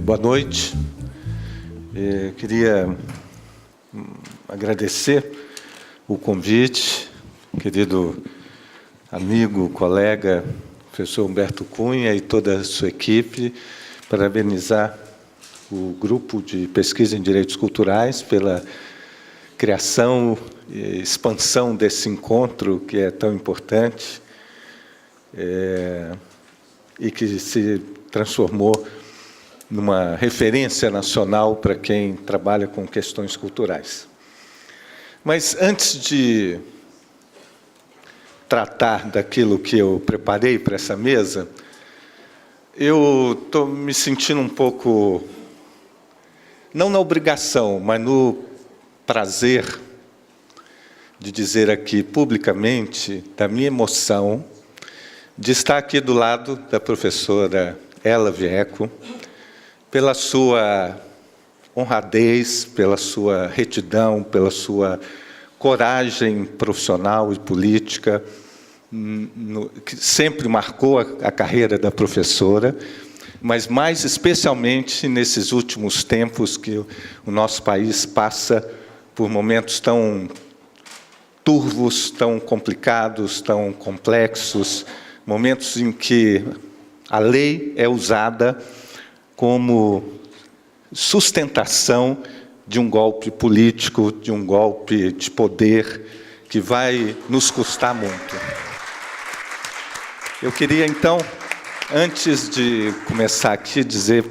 Boa noite. Queria agradecer o convite, querido amigo, colega, professor Humberto Cunha e toda a sua equipe, parabenizar o grupo de pesquisa em direitos culturais pela criação e expansão desse encontro que é tão importante e que se transformou numa referência nacional para quem trabalha com questões culturais. Mas, antes de tratar daquilo que eu preparei para essa mesa, eu estou me sentindo um pouco, não na obrigação, mas no prazer de dizer aqui publicamente da minha emoção de estar aqui do lado da professora Ela Vieco, pela sua honradez, pela sua retidão, pela sua coragem profissional e política, que sempre marcou a carreira da professora, mas mais especialmente nesses últimos tempos que o nosso país passa por momentos tão turvos, tão complicados, tão complexos, momentos em que a lei é usada como sustentação de um golpe político, de um golpe de poder que vai nos custar muito. Eu queria, então, antes de começar aqui, dizer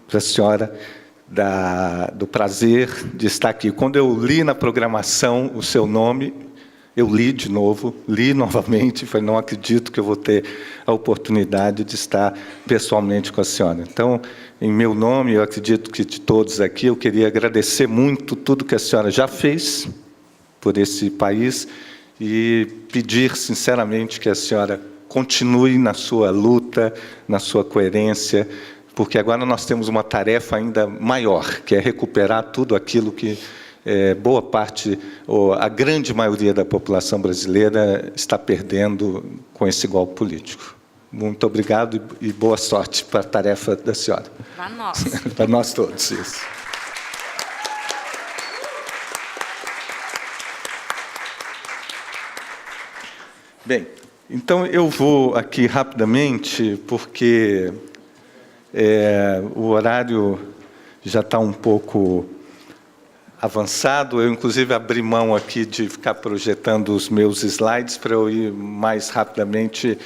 para a senhora do prazer de estar aqui. Quando eu li na programação o seu nome, eu li de novo, li novamente, falei, não acredito que eu vou ter a oportunidade de estar pessoalmente com a senhora. Então, em meu nome, eu acredito que de todos aqui, eu queria agradecer muito tudo que a senhora já fez por esse país e pedir sinceramente que a senhora continue na sua luta, na sua coerência, porque agora nós temos uma tarefa ainda maior, que é recuperar tudo aquilo que boa parte, ou a grande maioria da população brasileira está perdendo com esse golpe político. Muito obrigado e boa sorte para a tarefa da senhora. Para nós. Para nós todos, isso. Bem, então eu vou aqui rapidamente, porque o horário já está um pouco avançado. Eu, inclusive, abri mão aqui de ficar projetando os meus slides para eu ir mais rapidamente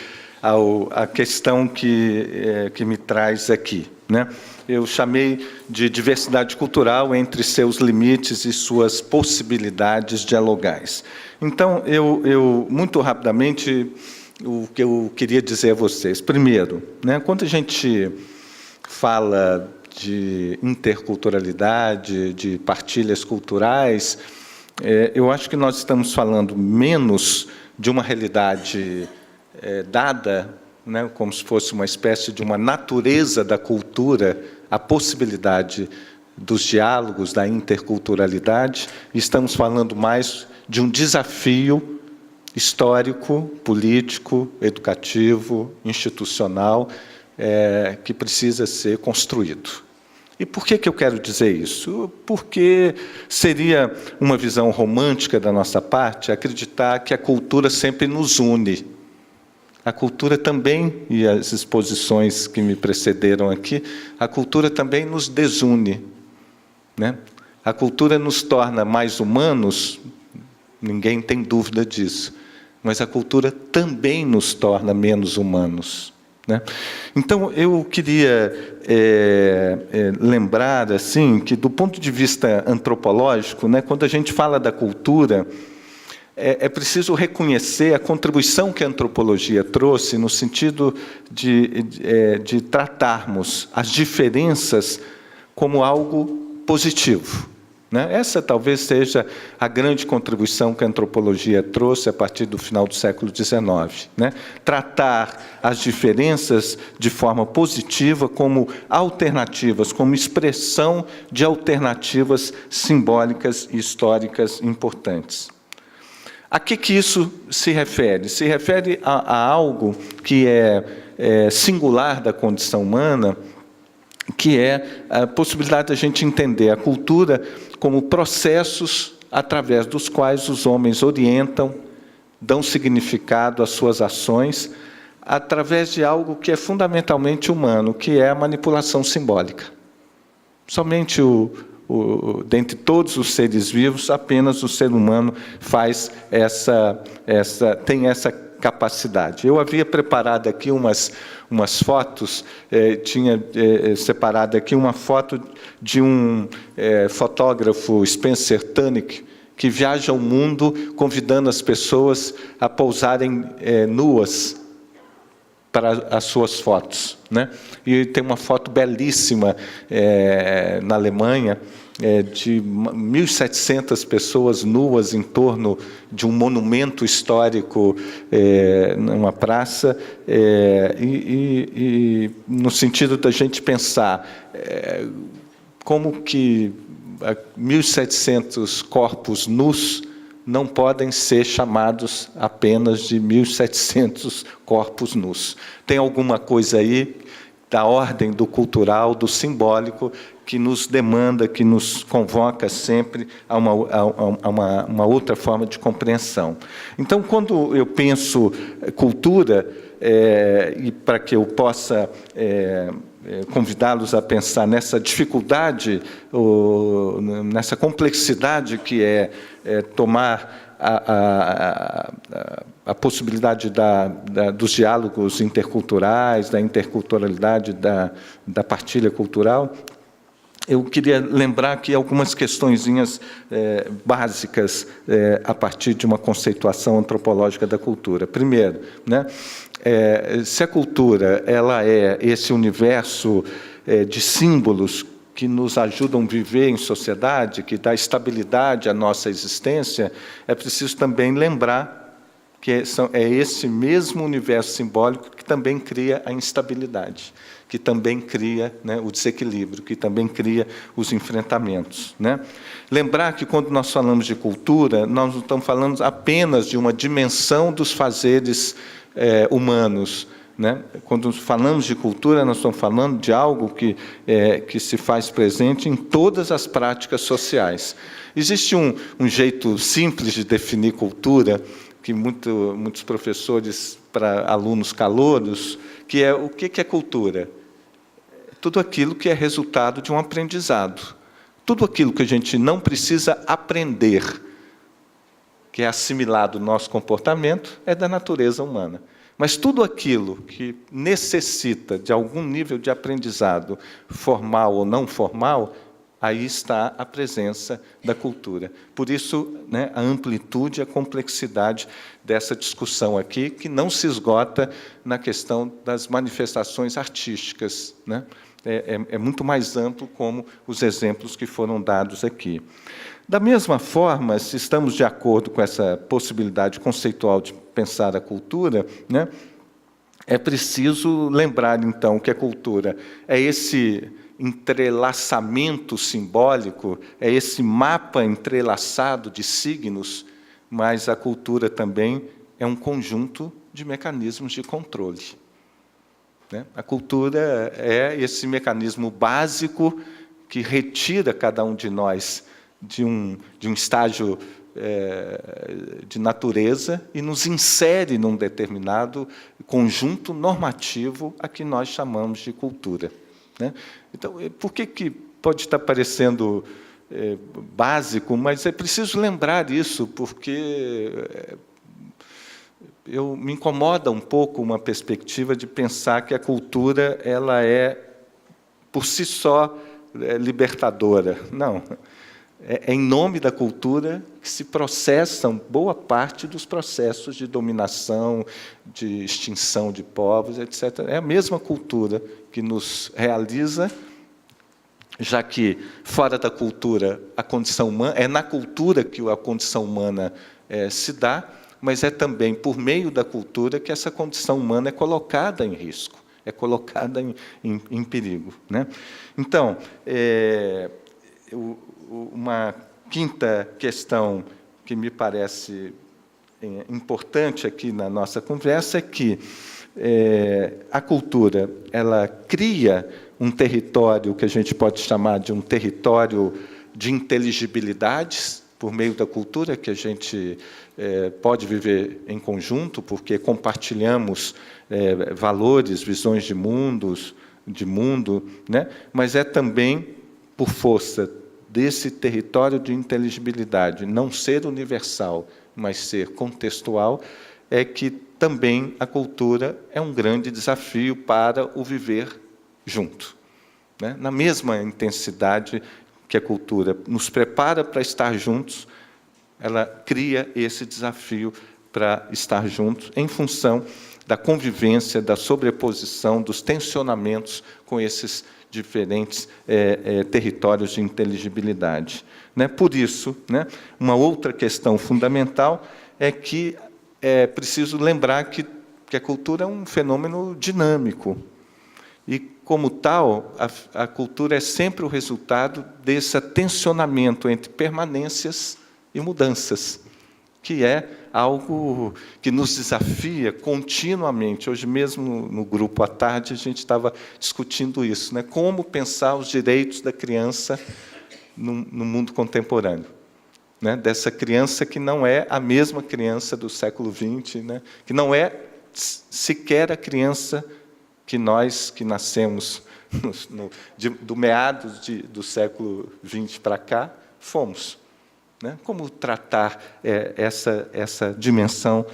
à questão que me traz aqui, né? Eu chamei de diversidade cultural entre seus limites e suas possibilidades dialogais. Então, eu muito rapidamente, o que eu queria dizer a vocês. Primeiro, né, quando a gente fala de interculturalidade, de partilhas culturais, eu acho que nós estamos falando menos de uma realidade dada, né, como se fosse uma espécie de uma natureza da cultura, a possibilidade dos diálogos, da interculturalidade, e estamos falando mais de um desafio histórico, político, educativo, institucional, que precisa ser construído. E por que eu quero dizer isso? Porque seria uma visão romântica da nossa parte acreditar que a cultura sempre nos une. A cultura também, e as exposições que me precederam aqui, a cultura também nos desune, né? A cultura nos torna mais humanos, ninguém tem dúvida disso, mas a cultura também nos torna menos humanos, né? Então, eu queria lembrar assim, que, do ponto de vista antropológico, né, quando a gente fala da cultura, é preciso reconhecer a contribuição que a antropologia trouxe no sentido de tratarmos as diferenças como algo positivo, né? Essa talvez seja a grande contribuição que a antropologia trouxe a partir do final do século XIX, né? Tratar as diferenças de forma positiva como alternativas, como expressão de alternativas simbólicas e históricas importantes. A que isso se refere? Se refere a algo que é singular da condição humana que é a possibilidade de a gente entender a cultura como processos através dos quais os homens orientam, dão significado às suas ações, através de algo que é fundamentalmente humano, que é a manipulação simbólica. Somente dentre todos os seres vivos, apenas o ser humano faz tem essa capacidade. Eu havia preparado aqui umas fotos, tinha separado aqui uma foto de um fotógrafo, Spencer Tunick, que viaja ao mundo convidando as pessoas a pousarem nuas para as suas fotos, né? E tem uma foto belíssima na Alemanha, de 1.700 pessoas nuas em torno de um monumento histórico numa praça, e no sentido da gente pensar como que 1.700 corpos nus não podem ser chamados apenas de 1.700 corpos nus. Tem alguma coisa aí da ordem do cultural, do simbólico, que nos demanda, que nos convoca sempre a uma outra forma de compreensão. Então, quando eu penso cultura, e para que eu possa convidá-los a pensar nessa dificuldade, nessa complexidade que é tomar a possibilidade dos diálogos interculturais, da interculturalidade, da partilha cultural, eu queria lembrar aqui algumas questõezinhas básicas a partir de uma conceituação antropológica da cultura. Primeiro, né, se a cultura ela é esse universo de símbolos que nos ajudam a viver em sociedade, que dá estabilidade à nossa existência, é preciso também lembrar que é esse mesmo universo simbólico que também cria a instabilidade, que também cria, né, o desequilíbrio, que também cria os enfrentamentos, né? Lembrar que, quando nós falamos de cultura, nós não estamos falando apenas de uma dimensão dos fazeres humanos, né? Quando falamos de cultura, nós estamos falando de algo que se faz presente em todas as práticas sociais. Existe um jeito simples de definir cultura, que muitos professores, para alunos calouros, que é o que é cultura? Tudo aquilo que é resultado de um aprendizado. Tudo aquilo que a gente não precisa aprender, que é assimilado no nosso comportamento, é da natureza humana. Mas tudo aquilo que necessita de algum nível de aprendizado, formal ou não formal, aí está a presença da cultura. Por isso, né, a amplitude e a complexidade dessa discussão aqui, que não se esgota na questão das manifestações artísticas, né? É muito mais amplo, como os exemplos que foram dados aqui. Da mesma forma, se estamos de acordo com essa possibilidade conceitual de pensar a cultura, né, é preciso lembrar, então, que a cultura é esse entrelaçamento simbólico, é esse mapa entrelaçado de signos, mas a cultura também é um conjunto de mecanismos de controle. A cultura é esse mecanismo básico que retira cada um de nós de um estágio de natureza e nos insere num determinado conjunto normativo a que nós chamamos de cultura. Então, por que pode estar parecendo básico, mas é preciso lembrar isso, porque me incomoda um pouco uma perspectiva de pensar que a cultura ela é, por si só, libertadora. Não. É em nome da cultura que se processam boa parte dos processos de dominação, de extinção de povos, etc. É a mesma cultura que nos realiza, já que, fora da cultura, a condição humana, é na cultura que a condição humana se dá, mas é também por meio da cultura que essa condição humana é colocada em risco, é colocada em perigo, né? Então, uma quinta questão que me parece importante aqui na nossa conversa é que a cultura, ela cria um território que a gente pode chamar de um território de inteligibilidades, por meio da cultura, que a gente pode viver em conjunto, porque compartilhamos valores, visões de mundo, né? Mas é também por força desse território de inteligibilidade, não ser universal, mas ser contextual, é que também a cultura é um grande desafio para o viver junto, né? Na mesma intensidade que a cultura nos prepara para estar juntos, ela cria esse desafio para estar juntos, em função da convivência, da sobreposição, dos tensionamentos com esses diferentes territórios de inteligibilidade, né? Por isso, né, uma outra questão fundamental é que é preciso lembrar que a cultura é um fenômeno dinâmico, e, como tal, a cultura é sempre o resultado desse tensionamento entre permanências e mudanças, que é algo que nos desafia continuamente. Hoje mesmo, no grupo à tarde, a gente estava discutindo isso, né? Como pensar os direitos da criança no mundo contemporâneo, né? Dessa criança que não é a mesma criança do século XX, né? Que não é sequer a criança que nós, que nascemos do meados do século XX para cá, fomos. Né? Como tratar essa dimensão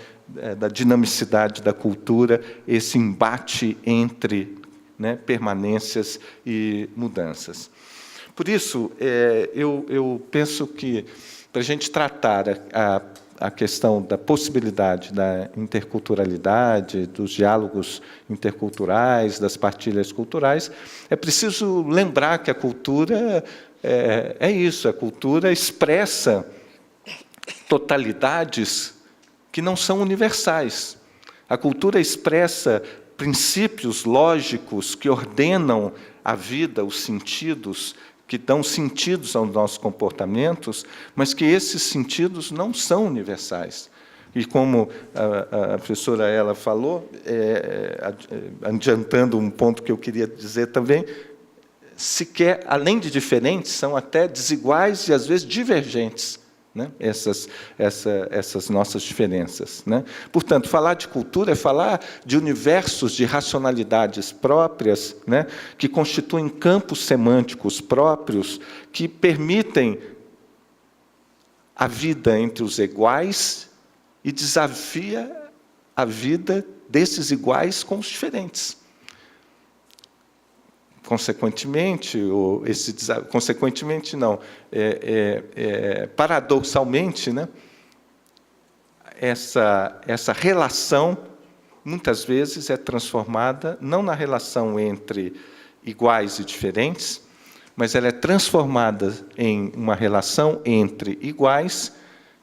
da dinamicidade da cultura, esse embate entre, né, permanências e mudanças. Por isso, eu penso que, para a gente tratar a questão da possibilidade da interculturalidade, dos diálogos interculturais, das partilhas culturais, é preciso lembrar que a cultura é isso, a cultura expressa totalidades que não são universais. A cultura expressa princípios lógicos que ordenam a vida, os sentidos, que dão sentidos aos nossos comportamentos, mas que esses sentidos não são universais. E como a professora ela falou, adiantando um ponto que eu queria dizer também, sequer, além de diferentes, são até desiguais e, às vezes, divergentes, né? Essas nossas diferenças, né? Portanto, falar de cultura é falar de universos de racionalidades próprias, né? Que constituem campos semânticos próprios que permitem a vida entre os iguais e desafia a vida desses iguais com os diferentes. Consequentemente, paradoxalmente, né, essa relação, muitas vezes, é transformada não na relação entre iguais e diferentes, mas ela é transformada em uma relação entre iguais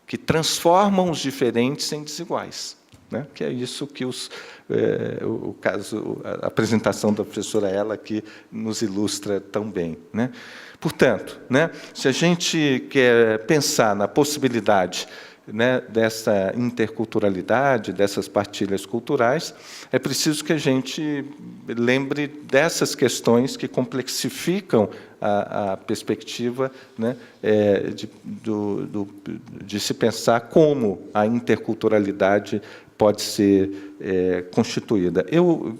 que transformam os diferentes em desiguais, né? Que é isso que a apresentação da professora Ela aqui nos ilustra tão bem, né? Portanto, né, se a gente quer pensar na possibilidade, né, dessa interculturalidade, dessas partilhas culturais, é preciso que a gente lembre dessas questões que complexificam a perspectiva, né, de se pensar como a interculturalidade pode ser constituída.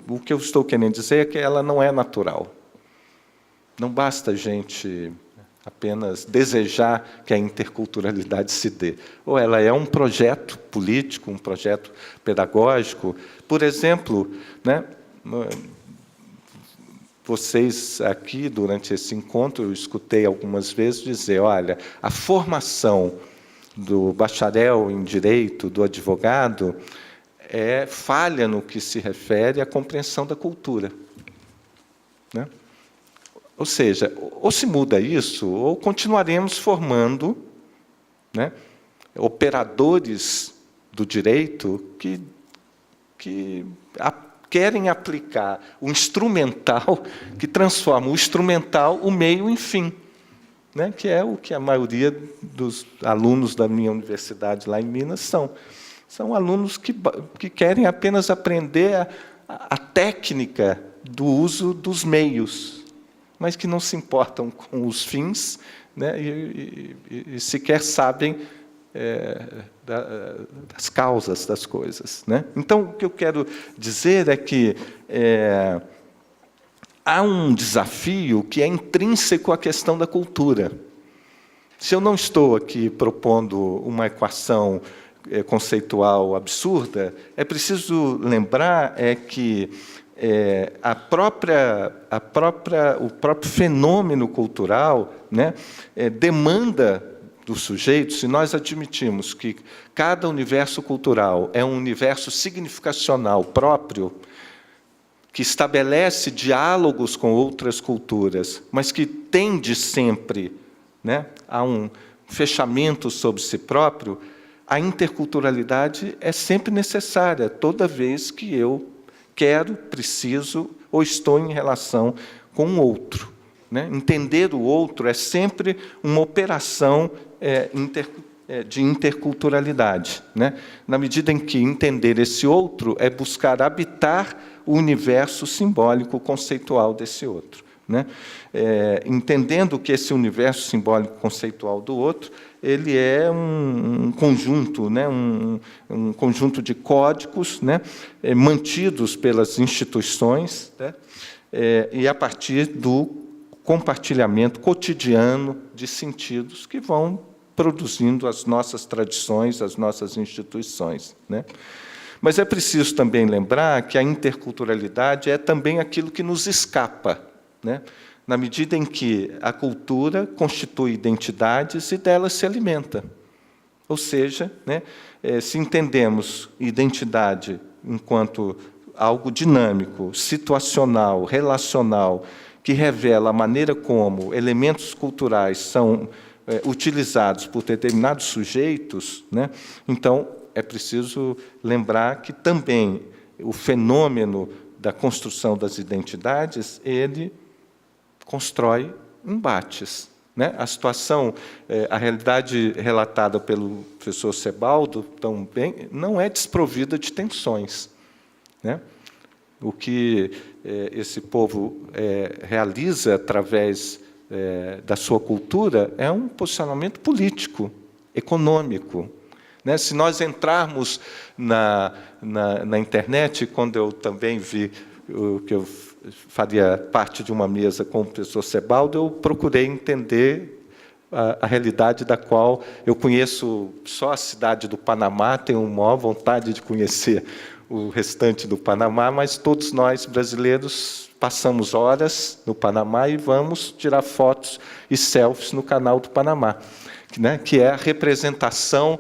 O que eu estou querendo dizer é que ela não é natural. Não basta a gente apenas desejar que a interculturalidade se dê. Ou ela é um projeto político, um projeto pedagógico. Por exemplo, né, vocês aqui, durante esse encontro, eu escutei algumas vezes dizer, olha, a formação do bacharel em direito, do advogado, é falha no que se refere à compreensão da cultura, né? Ou seja, ou se muda isso, ou continuaremos formando, né, operadores do direito que querem aplicar o instrumental, que transforma o instrumental, o meio em fim, né, que é o que a maioria dos alunos da minha universidade lá em Minas são. São alunos que querem apenas aprender a técnica do uso dos meios, mas que não se importam com os fins, né, e sequer sabem das causas das coisas, né? Então, o que eu quero dizer é que há um desafio que é intrínseco à questão da cultura. Se eu não estou aqui propondo uma equação conceitual absurda, é preciso lembrar que o próprio fenômeno cultural, né, demanda do sujeito, se nós admitimos que cada universo cultural é um universo significacional próprio, que estabelece diálogos com outras culturas, mas que tende sempre, né, a um fechamento sobre si próprio, a interculturalidade é sempre necessária, toda vez que eu quero, preciso ou estou em relação com o outro, né? Entender o outro é sempre uma operação de interculturalidade, né? Na medida em que entender esse outro é buscar habitar o universo simbólico conceitual desse outro, né? Entendendo que esse universo simbólico conceitual do outro, ele é um conjunto, né? um conjunto de códigos, né? Mantidos pelas instituições, né? E a partir do compartilhamento cotidiano de sentidos que vão produzindo as nossas tradições, as nossas instituições, né? Mas é preciso também lembrar que a interculturalidade é também aquilo que nos escapa, né? Na medida em que a cultura constitui identidades e delas se alimenta. Ou seja, né, se entendemos identidade enquanto algo dinâmico, situacional, relacional, que revela a maneira como elementos culturais são utilizados por determinados sujeitos, né, então é preciso lembrar que também o fenômeno da construção das identidades, ele constrói embates, né? A situação, a realidade relatada pelo professor Sebaldo também não é desprovida de tensões, né? O que esse povo realiza através da sua cultura é um posicionamento político, econômico, né? Se nós entrarmos na internet, quando eu também vi o que eu faria parte de uma mesa com o professor Sebaldo, eu procurei entender a realidade da qual eu conheço só a cidade do Panamá, tenho uma maior vontade de conhecer o restante do Panamá, mas todos nós, brasileiros, passamos horas no Panamá e vamos tirar fotos e selfies no canal do Panamá, né, que é a representação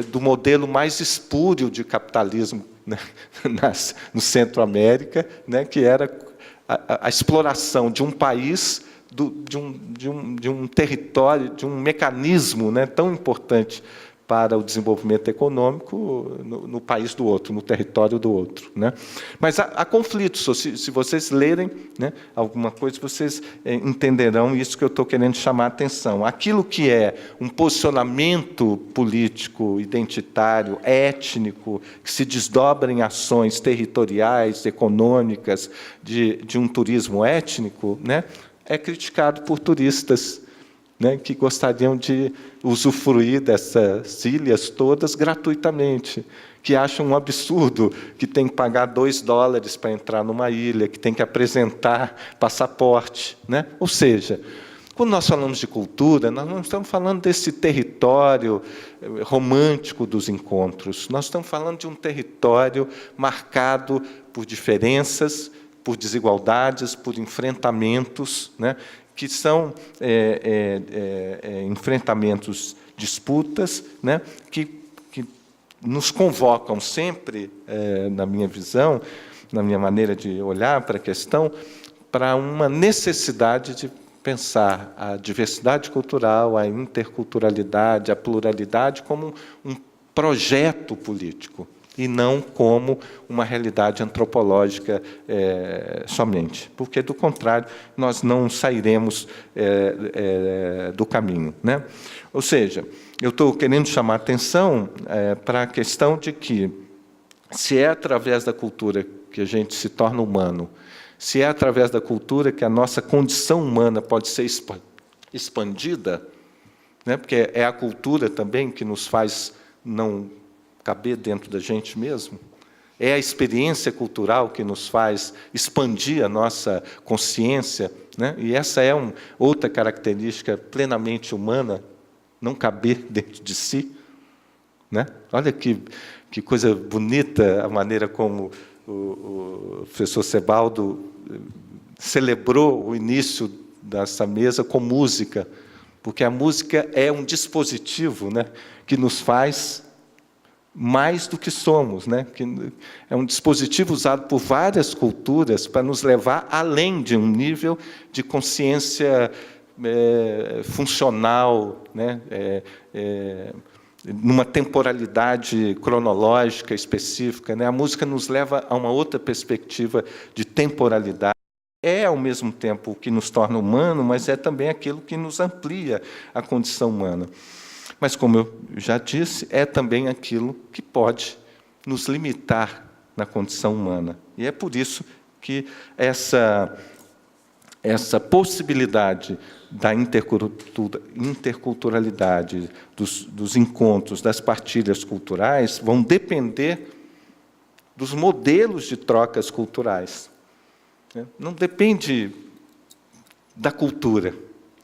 do modelo mais espúrio de capitalismo, né, no Centro-América, né, que era a exploração de um país, de um território, de um mecanismo, né, tão importante para o desenvolvimento econômico no país do outro, no território do outro, né? Mas há conflitos. Se vocês lerem, né, alguma coisa, vocês entenderão isso que eu estou querendo chamar a atenção. Aquilo que é um posicionamento político, identitário, étnico, que se desdobra em ações territoriais, econômicas, de um turismo étnico, né, é criticado por turistas, né, que gostariam de usufruir dessas ilhas todas gratuitamente, que acham um absurdo que tem que pagar $2 para entrar numa ilha, que tem que apresentar passaporte, né? Ou seja, quando nós falamos de cultura, nós não estamos falando desse território romântico dos encontros, nós estamos falando de um território marcado por diferenças, por desigualdades, por enfrentamentos, né, que são enfrentamentos, disputas, né, que nos convocam sempre, na minha visão, na minha maneira de olhar para a questão, para uma necessidade de pensar a diversidade cultural, a interculturalidade, a pluralidade como um projeto político, e não como uma realidade antropológica somente. Porque, do contrário, nós não sairemos do caminho, né? Ou seja, eu estou querendo chamar a atenção para a questão de que, se é através da cultura que a gente se torna humano, se é através da cultura que a nossa condição humana pode ser expandida, né? Porque é a cultura também que nos faz não caber dentro da gente mesmo, é a experiência cultural que nos faz expandir a nossa consciência, né? E essa é outra característica plenamente humana, não caber dentro de si, né? Olha que coisa bonita a maneira como o professor Sebaldo celebrou o início dessa mesa com música, porque a música é um dispositivo, né, que nos faz mais do que somos, né? Que é um dispositivo usado por várias culturas para nos levar além de um nível de consciência funcional, né? Numa temporalidade cronológica específica, né? A música nos leva a uma outra perspectiva de temporalidade. É, ao mesmo tempo, o que nos torna humano, mas é também aquilo que nos amplia a condição humana. Mas, como eu já disse, é também aquilo que pode nos limitar na condição humana. E é por isso que essa possibilidade da interculturalidade, dos encontros, das partilhas culturais, vão depender dos modelos de trocas culturais. Não depende da cultura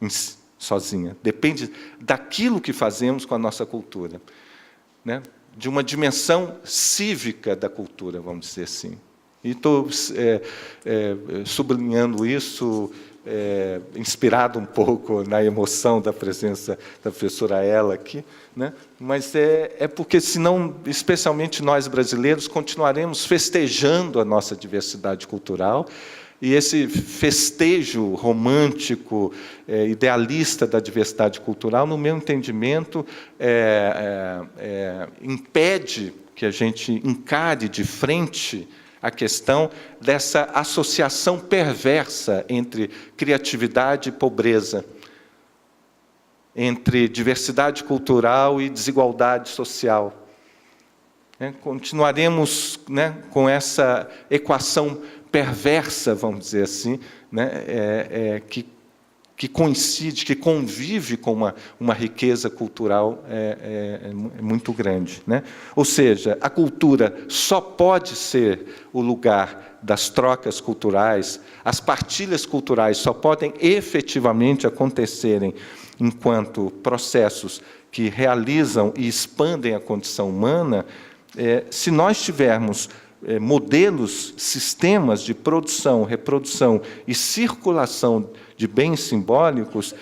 em si, sozinha, depende daquilo que fazemos com a nossa cultura, né? De uma dimensão cívica da cultura, vamos dizer assim. E estou sublinhando isso, inspirado um pouco na emoção da presença da professora Ela aqui, né? Mas é porque, senão, especialmente nós brasileiros, continuaremos festejando a nossa diversidade cultural, e esse festejo romântico, idealista da diversidade cultural, no meu entendimento, impede que a gente encare de frente a questão dessa associação perversa entre criatividade e pobreza, entre diversidade cultural e desigualdade social. Continuaremos, né, com essa equação perversa, vamos dizer assim, né, que coincide, que convive com uma riqueza cultural muito grande, né? Ou seja, a cultura só pode ser o lugar das trocas culturais, as partilhas culturais só podem efetivamente acontecerem enquanto processos que realizam e expandem a condição humana, se nós tivermos modelos, sistemas de produção, reprodução e circulação de bens simbólicos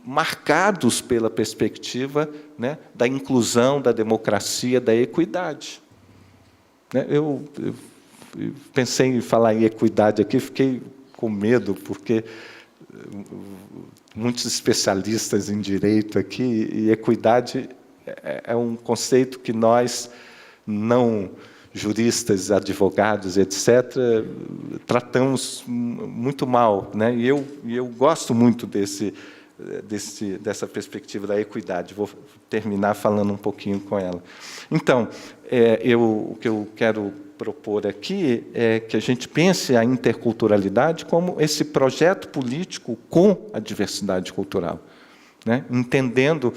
marcados pela perspectiva, né, da inclusão, da democracia, da equidade. Eu pensei em falar em equidade aqui, fiquei com medo, porque muitos especialistas em direito aqui, e equidade é um conceito que nós, não juristas, advogados, etc., tratamos muito mal, né? E eu gosto muito dessa perspectiva da equidade. Vou terminar falando um pouquinho com ela. Então, o que eu quero propor aqui é que a gente pense a interculturalidade como esse projeto político com a diversidade cultural, né? Entendendo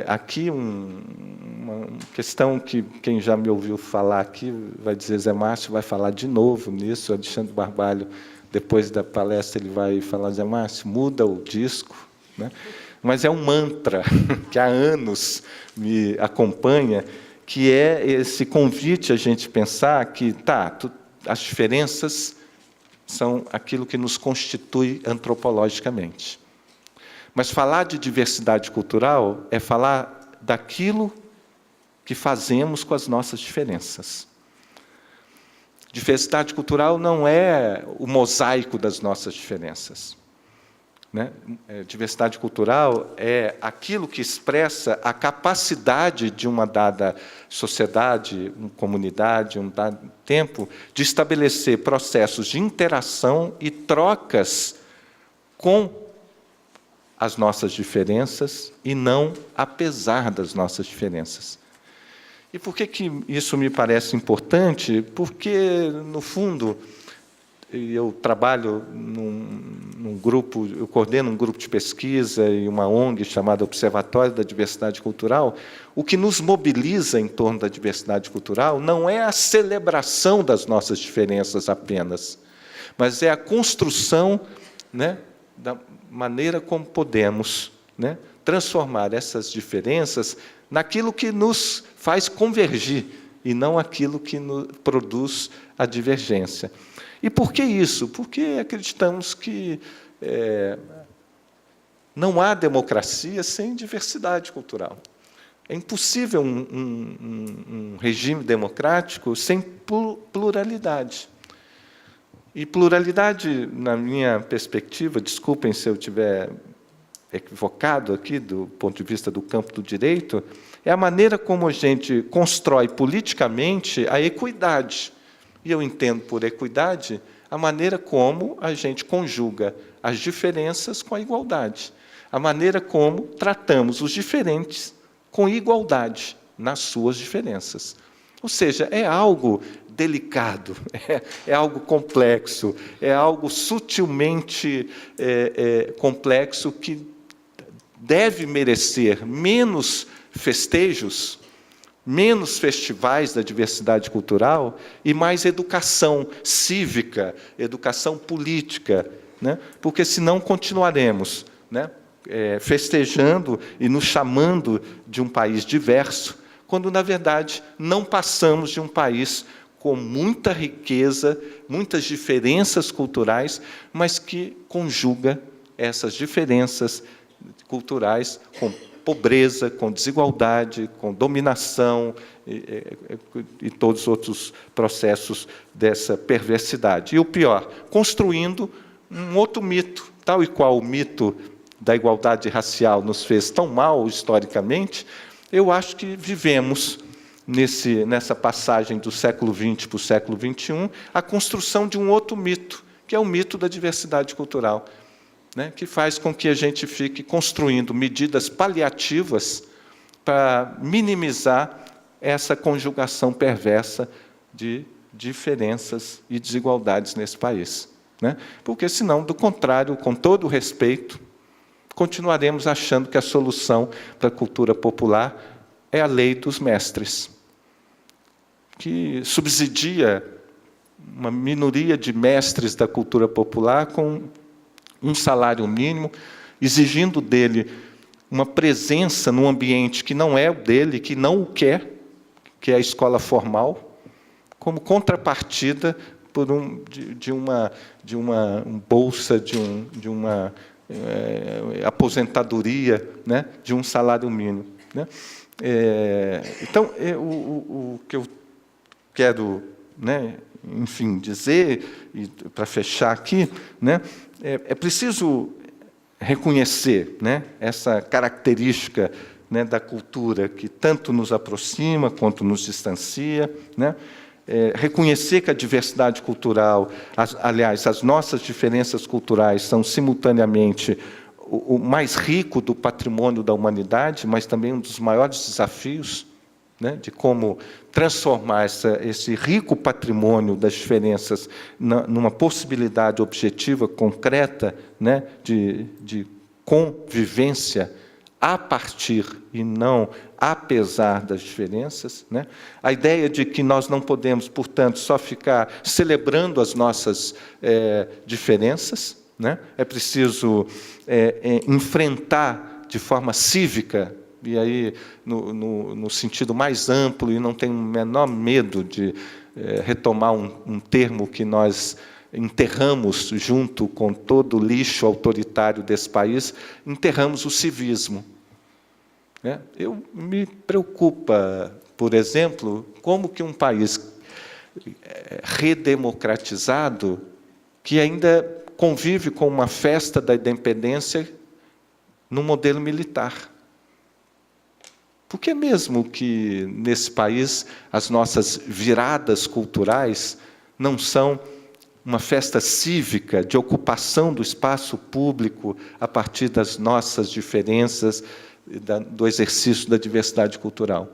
aqui uma questão que quem já me ouviu falar aqui vai dizer, Zé Márcio vai falar de novo nisso, Alexandre Barbalho, depois da palestra, ele vai falar, Zé Márcio, muda o disco, né? Mas é um mantra que há anos me acompanha, que é esse convite a gente pensar que, as diferenças são aquilo que nos constitui antropologicamente. Mas falar de diversidade cultural é falar daquilo que fazemos com as nossas diferenças. Diversidade cultural não é o mosaico das nossas diferenças, né? Diversidade cultural é aquilo que expressa a capacidade de uma dada sociedade, uma comunidade, um dado tempo, de estabelecer processos de interação e trocas com as nossas diferenças e não apesar das nossas diferenças. E por que isso me parece importante? Porque, no fundo, eu trabalho num grupo, eu coordeno um grupo de pesquisa e uma ONG chamada Observatório da Diversidade Cultural. O que nos mobiliza em torno da diversidade cultural não é a celebração das nossas diferenças apenas, mas é a construção, né, da maneira como podemos, né, transformar essas diferenças naquilo que nos faz convergir e não aquilo que produz a divergência. E por que isso? Porque acreditamos que não há democracia sem diversidade cultural. É impossível um regime democrático sem pluralidade. E pluralidade, na minha perspectiva, desculpem se eu estiver equivocado aqui, do ponto de vista do campo do direito, é a maneira como a gente constrói politicamente a equidade. E eu entendo por equidade a maneira como a gente conjuga as diferenças com a igualdade, a maneira como tratamos os diferentes com igualdade nas suas diferenças. Ou seja, é algo delicado, é algo complexo, é algo sutilmente complexo que deve merecer menos festejos, menos festivais da diversidade cultural e mais educação cívica, educação política, né? Porque senão continuaremos, né, festejando e nos chamando de um país diverso, quando, na verdade, não passamos de um país com muita riqueza, muitas diferenças culturais, mas que conjuga essas diferenças culturais com pobreza, com desigualdade, com dominação e todos os outros processos dessa perversidade. E o pior, construindo um outro mito, tal e qual o mito da igualdade racial nos fez tão mal historicamente, eu acho que vivemos, nessa passagem do século XX para o século XXI, a construção de um outro mito, que é o mito da diversidade cultural, né, que faz com que a gente fique construindo medidas paliativas para minimizar essa conjugação perversa de diferenças e desigualdades nesse país, né? Porque, senão, do contrário, com todo o respeito, continuaremos achando que a solução para a cultura popular é a lei dos mestres, que subsidia uma minoria de mestres da cultura popular com um salário mínimo, exigindo dele uma presença num ambiente que não é o dele, que não o quer, que é a escola formal, como contrapartida de uma bolsa, de uma aposentadoria, né, de um salário mínimo, né? Então, o que eu quero, né, enfim, dizer, e para fechar aqui, né, é preciso reconhecer, né, essa característica, né, da cultura que tanto nos aproxima quanto nos distancia, né? Reconhecer que a diversidade cultural, aliás, as nossas diferenças culturais são simultaneamente o mais rico do patrimônio da humanidade, mas também um dos maiores desafios, né, de como transformar esse rico patrimônio das diferenças numa possibilidade objetiva, concreta, né, de convivência a partir e não apesar das diferenças, né? A ideia de que nós não podemos, portanto, só ficar celebrando as nossas diferenças, né? É preciso enfrentar de forma cívica, e aí no sentido mais amplo, e não tenho o menor medo de retomar um termo que nós enterramos junto com todo o lixo autoritário desse país, enterramos o civismo. Me preocupa, por exemplo, como que um país redemocratizado, que ainda convive com uma festa da independência no modelo militar. Por que mesmo que, nesse país, as nossas viradas culturais não são uma festa cívica de ocupação do espaço público a partir das nossas diferenças, do exercício da diversidade cultural?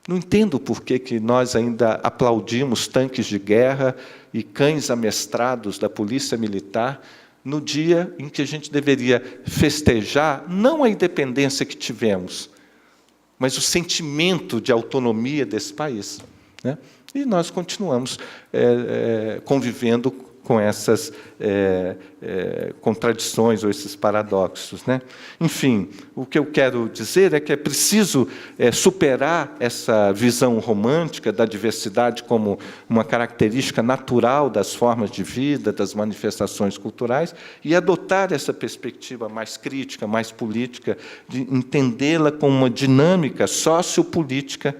Não entendo por que nós ainda aplaudimos tanques de guerra e cães amestrados da polícia militar no dia em que a gente deveria festejar, não a independência que tivemos, mas o sentimento de autonomia desse país, né? E nós continuamos convivendo com essas contradições ou esses paradoxos, né? Enfim, o que eu quero dizer é que é preciso superar essa visão romântica da diversidade como uma característica natural das formas de vida, das manifestações culturais, e adotar essa perspectiva mais crítica, mais política, de entendê-la como uma dinâmica sociopolítica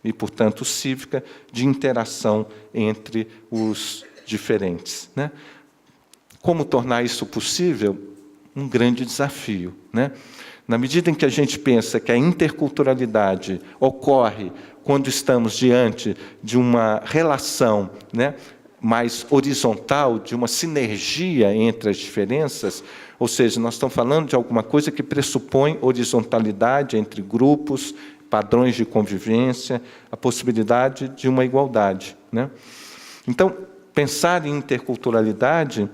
e, portanto, cívica, de interação entre os diferentes, né? Como tornar isso possível? Um grande desafio, né? Na medida em que a gente pensa que a interculturalidade ocorre quando estamos diante de uma relação, né, mais horizontal, de uma sinergia entre as diferenças, ou seja, nós estamos falando de alguma coisa que pressupõe horizontalidade entre grupos, padrões de convivência, a possibilidade de uma igualdade, né? Então, pensar em interculturalidade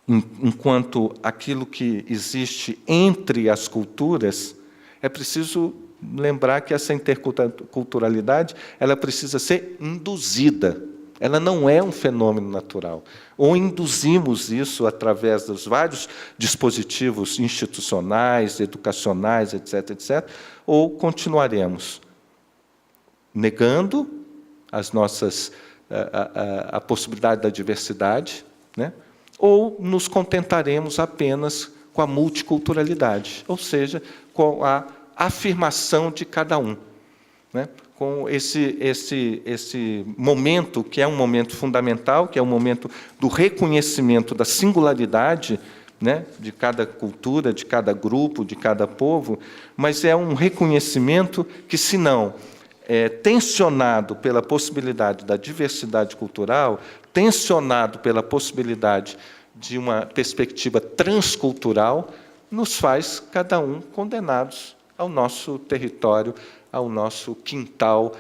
enquanto aquilo que existe entre as culturas, é preciso lembrar que essa interculturalidade ela precisa ser induzida. Ela não é um fenômeno natural. Ou induzimos isso através dos vários dispositivos institucionais, educacionais, etc., etc., ou continuaremos negando as nossas, a possibilidade da diversidade, né? Ou nos contentaremos apenas com a multiculturalidade, ou seja, com a afirmação de cada um, né? Com esse momento, que é um momento fundamental, que é o momento do reconhecimento da singularidade, né, de cada cultura, de cada grupo, de cada povo, mas é um reconhecimento que, se não tensionado pela possibilidade da diversidade cultural, tensionado pela possibilidade de uma perspectiva transcultural, nos faz, cada um, condenados ao nosso território, ao nosso quintal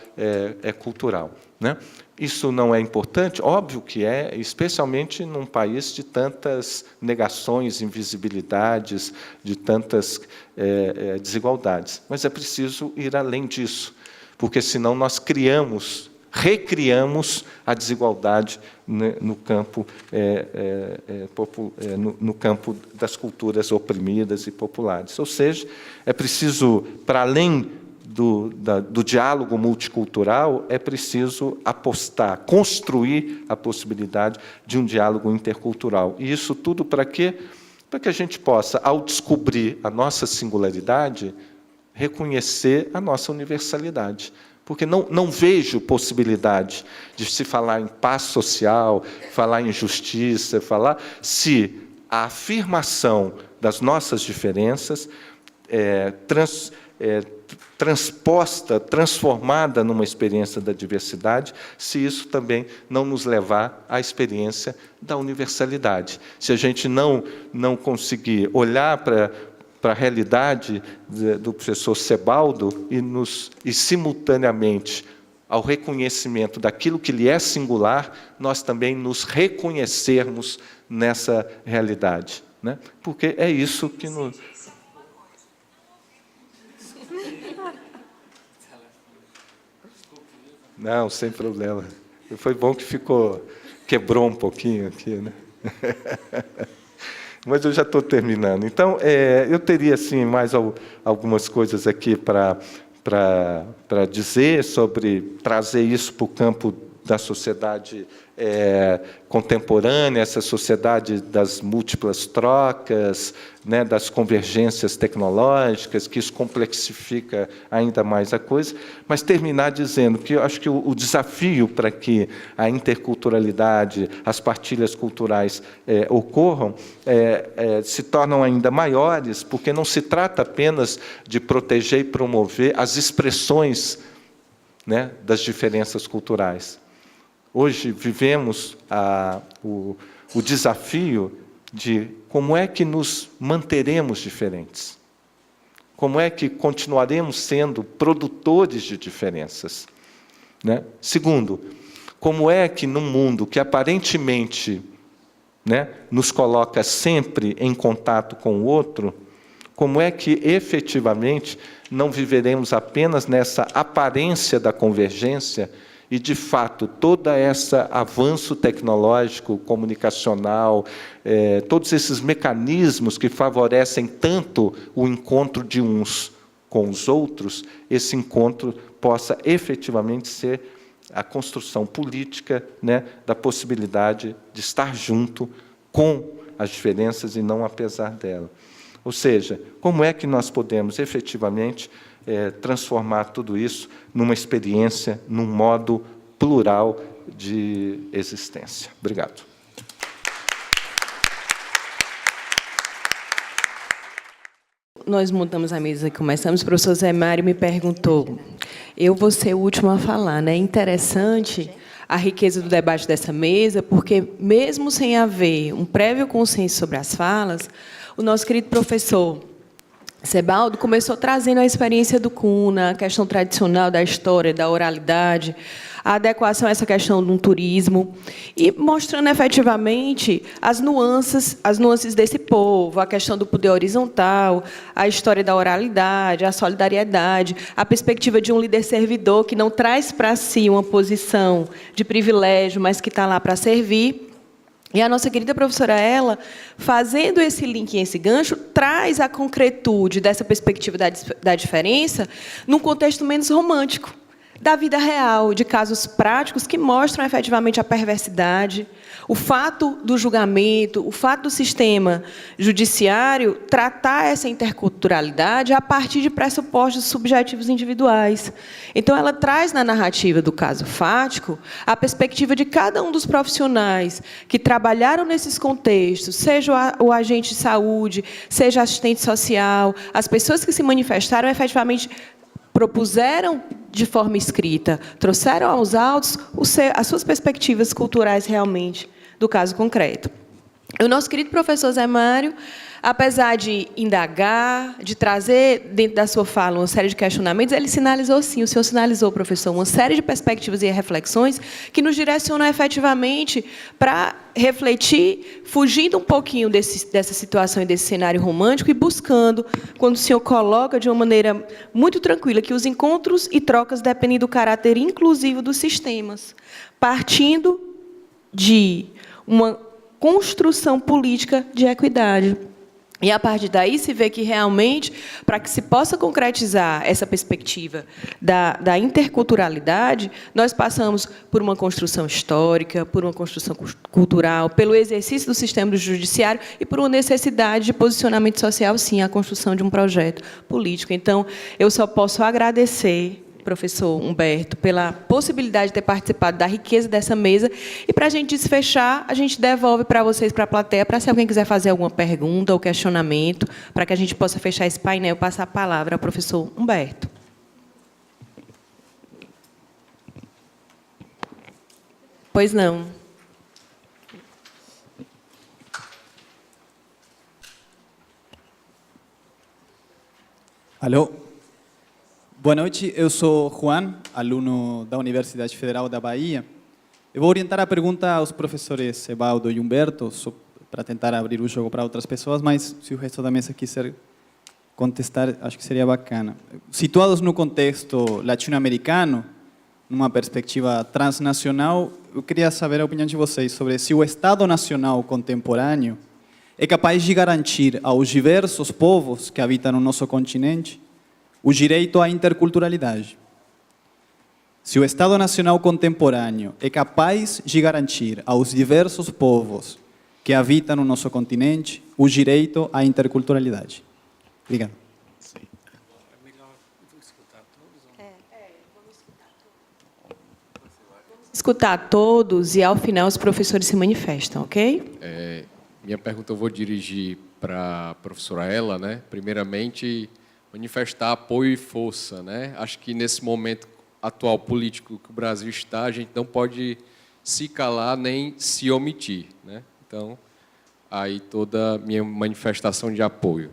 cultural, né? Isso não é importante? Óbvio que é, especialmente num país de tantas negações, invisibilidades, de tantas desigualdades. Mas é preciso ir além disso, porque senão nós recriamos a desigualdade, né, no campo no campo das culturas oprimidas e populares. Ou seja, é preciso, para além do diálogo multicultural, é preciso apostar, construir a possibilidade de um diálogo intercultural. E isso tudo para quê? Para que a gente possa, ao descobrir a nossa singularidade, reconhecer a nossa universalidade. Porque não vejo possibilidade de se falar em paz social, falar em justiça, se a afirmação das nossas diferenças transformada numa experiência da diversidade, se isso também não nos levar à experiência da universalidade. Se a gente não conseguir olhar para a realidade do professor Sebaldo e simultaneamente, ao reconhecimento daquilo que lhe é singular, nós também nos reconhecermos nessa realidade, né? Porque é isso que nos... Não, sem problema. Foi bom que quebrou um pouquinho aqui, né? Mas eu já estou terminando. Então, eu teria assim, mais algumas coisas aqui para dizer sobre trazer isso para o campo da sociedade contemporânea, essa sociedade das múltiplas trocas, né, das convergências tecnológicas, que isso complexifica ainda mais a coisa, mas terminar dizendo que eu acho que o desafio para que a interculturalidade, as partilhas culturais ocorram, se tornam ainda maiores, porque não se trata apenas de proteger e promover as expressões, né, das diferenças culturais. Hoje vivemos o desafio de como é que nos manteremos diferentes. Como é que continuaremos sendo produtores de diferenças? Né? Segundo, como é que, num mundo que aparentemente, né, nos coloca sempre em contato com o outro, como é que, efetivamente, não viveremos apenas nessa aparência da convergência e, de fato, todo esse avanço tecnológico, comunicacional, todos esses mecanismos que favorecem tanto o encontro de uns com os outros, esse encontro possa efetivamente ser a construção política, né, da possibilidade de estar junto com as diferenças e não apesar delas. Ou seja, como é que nós podemos efetivamente transformar tudo isso numa experiência, num modo plural de existência? Obrigado. Nós montamos a mesa e começamos, o professor Zé Mário me perguntou, eu vou ser o último a falar, né? É interessante a riqueza do debate dessa mesa, porque, mesmo sem haver um prévio consenso sobre as falas, o nosso querido professor Sebaldo começou trazendo a experiência do Cunha, a questão tradicional da história, da oralidade, a adequação a essa questão de um turismo, e mostrando efetivamente as nuances desse povo, a questão do poder horizontal, a história da oralidade, a solidariedade, a perspectiva de um líder servidor que não traz para si uma posição de privilégio, mas que está lá para servir. E a nossa querida professora Ela, fazendo esse link, esse gancho, traz a concretude dessa perspectiva da diferença num contexto menos romântico, da vida real, de casos práticos que mostram efetivamente a perversidade, o fato do julgamento, o fato do sistema judiciário tratar essa interculturalidade a partir de pressupostos subjetivos individuais. Então, ela traz na narrativa do caso fático a perspectiva de cada um dos profissionais que trabalharam nesses contextos, seja o agente de saúde, seja assistente social, as pessoas que se manifestaram efetivamente propuseram de forma escrita, trouxeram aos autos as suas perspectivas culturais realmente do caso concreto. O nosso querido professor Zé Mário, apesar de indagar, de trazer dentro da sua fala uma série de questionamentos, ele sinalizou, sim, o senhor sinalizou, professor, uma série de perspectivas e reflexões que nos direcionam efetivamente para refletir, fugindo um pouquinho dessa situação e desse cenário romântico e buscando, quando o senhor coloca de uma maneira muito tranquila, que os encontros e trocas dependem do caráter inclusivo dos sistemas, partindo de uma construção política de equidade. E, a partir daí, se vê que, realmente, para que se possa concretizar essa perspectiva da interculturalidade, nós passamos por uma construção histórica, por uma construção cultural, pelo exercício do sistema do judiciário e por uma necessidade de posicionamento social, sim, a construção de um projeto político. Então, eu só posso agradecer, professor Humberto, pela possibilidade de ter participado da riqueza dessa mesa. E, para a gente desfechar, a gente devolve para vocês, para a plateia, para se alguém quiser fazer alguma pergunta ou questionamento, para que a gente possa fechar esse painel, passar a palavra ao professor Humberto. Pois não. Alô? Boa noite, eu sou Juan, aluno da Universidade Federal da Bahia. Eu vou orientar a pergunta aos professores Sebaldo e Humberto, para tentar abrir o jogo para outras pessoas, mas se o resto da mesa quiser contestar, acho que seria bacana. Situados no contexto latino-americano, numa perspectiva transnacional, eu queria saber a opinião de vocês sobre se o Estado Nacional contemporâneo é capaz de garantir aos diversos povos que habitam no nosso continente o direito à interculturalidade. Se o Estado Nacional contemporâneo é capaz de garantir aos diversos povos que habitam no nosso continente o direito à interculturalidade. Obrigado. Escutar todos e, ao final, os professores se manifestam, ok? Minha pergunta eu vou dirigir para a professora Ela, né? Primeiramente, manifestar apoio e força, né? Acho que nesse momento atual político que o Brasil está, a gente não pode se calar nem se omitir, né? Então, aí toda a minha manifestação de apoio.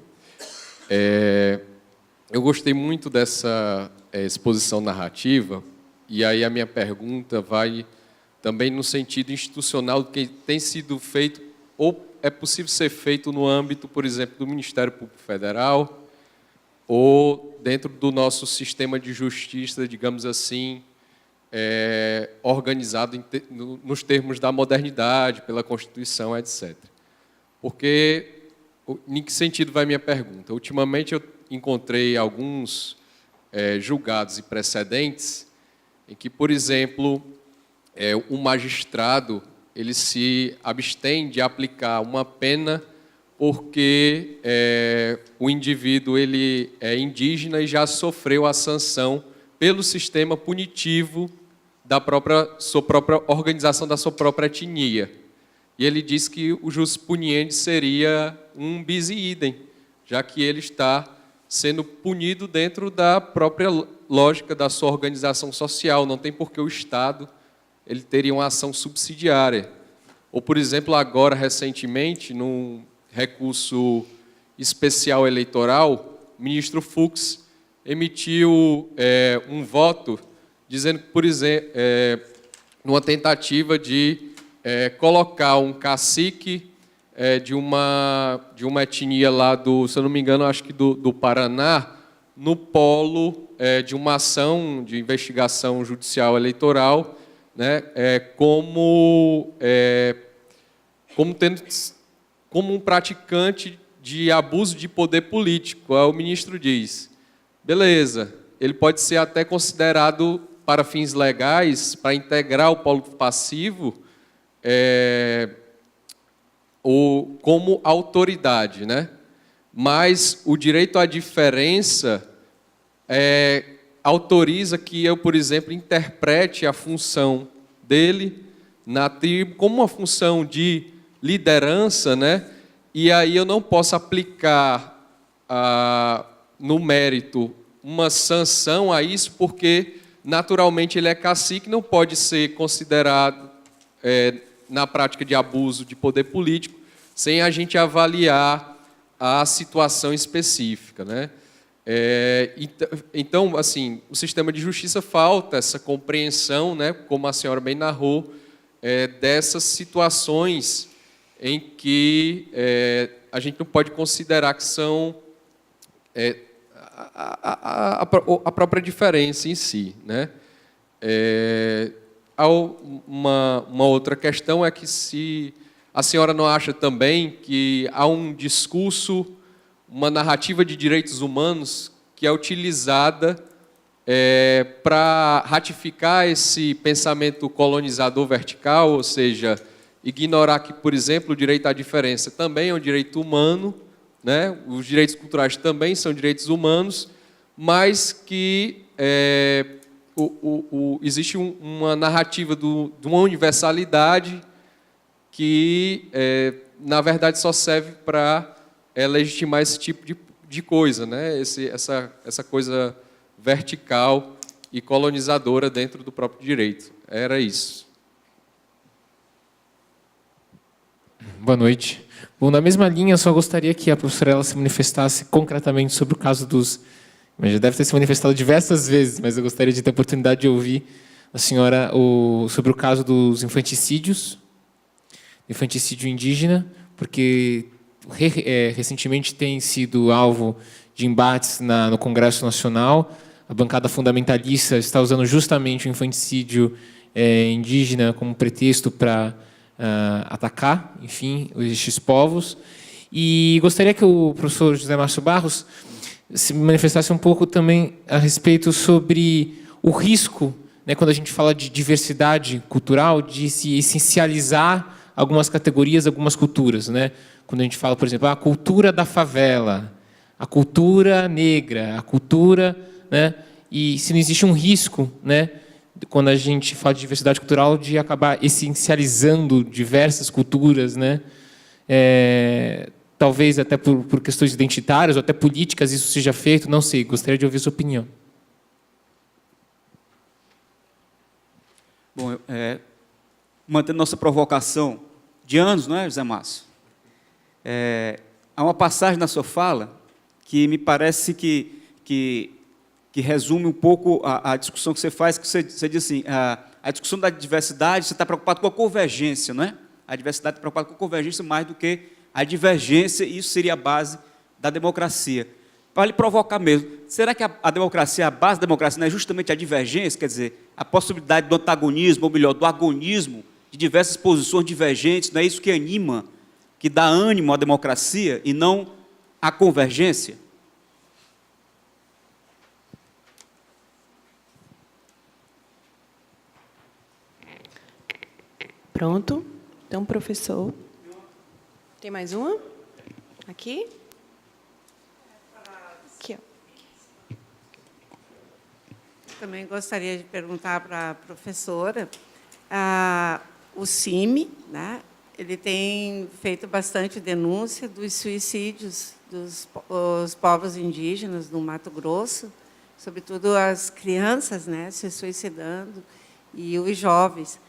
eu gostei muito dessa exposição narrativa, e aí a minha pergunta vai também no sentido institucional do que tem sido feito, ou é possível ser feito no âmbito, por exemplo, do Ministério Público Federal, ou dentro do nosso sistema de justiça, digamos assim, organizado nos termos da modernidade, pela Constituição, etc. Porque, em que sentido vai minha pergunta? Ultimamente eu encontrei alguns julgados e precedentes em que, por exemplo, um magistrado ele se abstém de aplicar uma pena porque o indivíduo ele é indígena e já sofreu a sanção pelo sistema punitivo da sua própria organização, da sua própria etnia. E ele diz que o jus puniendi seria um bis idem, já que ele está sendo punido dentro da própria lógica da sua organização social. Não tem por que o Estado ele teria uma ação subsidiária. Ou, por exemplo, agora, recentemente, num recurso especial eleitoral, o ministro Fux emitiu um voto dizendo que, por exemplo, numa tentativa de colocar um cacique de uma etnia lá se eu não me engano, acho que do Paraná, no polo de uma ação de investigação judicial eleitoral, né, como um praticante de abuso de poder político. Aí o ministro diz, beleza, ele pode ser até considerado, para fins legais, para integrar o polo passivo, como autoridade, né? Mas o direito à diferença autoriza que eu, por exemplo, interprete a função dele na tribo como uma função de liderança, né? E aí eu não posso aplicar no mérito uma sanção a isso, porque naturalmente ele é cacique, não pode ser considerado na prática de abuso de poder político, sem a gente avaliar a situação específica, né? Então, assim, o sistema de justiça falta essa compreensão, né, como a senhora bem narrou, dessas situações em que a gente não pode considerar que são a própria diferença em si, né? Uma outra questão é que se a senhora não acha também que há um discurso, uma narrativa de direitos humanos que é utilizada para ratificar esse pensamento colonizador vertical, ou seja, ignorar que, por exemplo, o direito à diferença também é um direito humano, né? Os direitos culturais também são direitos humanos, mas que existe uma narrativa de uma universalidade que, na verdade, só serve para legitimar esse tipo de coisa, né? Essa coisa vertical e colonizadora dentro do próprio direito. Era isso. Boa noite. Bom, na mesma linha, eu só gostaria que a professora ela se manifestasse concretamente sobre o caso dos... Mas já deve ter se manifestado diversas vezes, mas eu gostaria de ter a oportunidade de ouvir a senhora sobre o caso dos infanticídios, infanticídio indígena, porque recentemente tem sido alvo de embates no Congresso Nacional. A bancada fundamentalista está usando justamente o infanticídio indígena como pretexto para atacar, enfim, estes povos. E gostaria que o professor José Márcio Barros se manifestasse um pouco também a respeito sobre o risco, né, quando a gente fala de diversidade cultural, de se essencializar algumas categorias, algumas culturas, né? Quando a gente fala, por exemplo, a cultura da favela, a cultura negra, a cultura, né? E se não existe um risco, né, quando a gente fala de diversidade cultural, de acabar essencializando diversas culturas, né? Talvez até por questões identitárias ou até políticas isso seja feito, não sei, gostaria de ouvir sua opinião. Bom, mantendo nossa provocação de anos, não é, José Márcio? Há uma passagem na sua fala que me parece que que resume um pouco a discussão que você faz, que você diz assim, a discussão da diversidade, você está preocupado com a convergência, não é? A diversidade está preocupada com a convergência mais do que a divergência, e isso seria a base da democracia. Para lhe provocar mesmo, será que a democracia, a base da democracia não é justamente a divergência, quer dizer, a possibilidade do antagonismo, ou melhor, do agonismo de diversas posições divergentes, não é isso que anima, que dá ânimo à democracia e não à convergência? Pronto. Então, professor. Tem mais uma? Aqui? Aqui, ó. Também gostaria de perguntar para a professora. O CIMI, né, ele tem feito bastante denúncia dos suicídios dos os povos indígenas no Mato Grosso, sobretudo as crianças, né, se suicidando, e os jovens.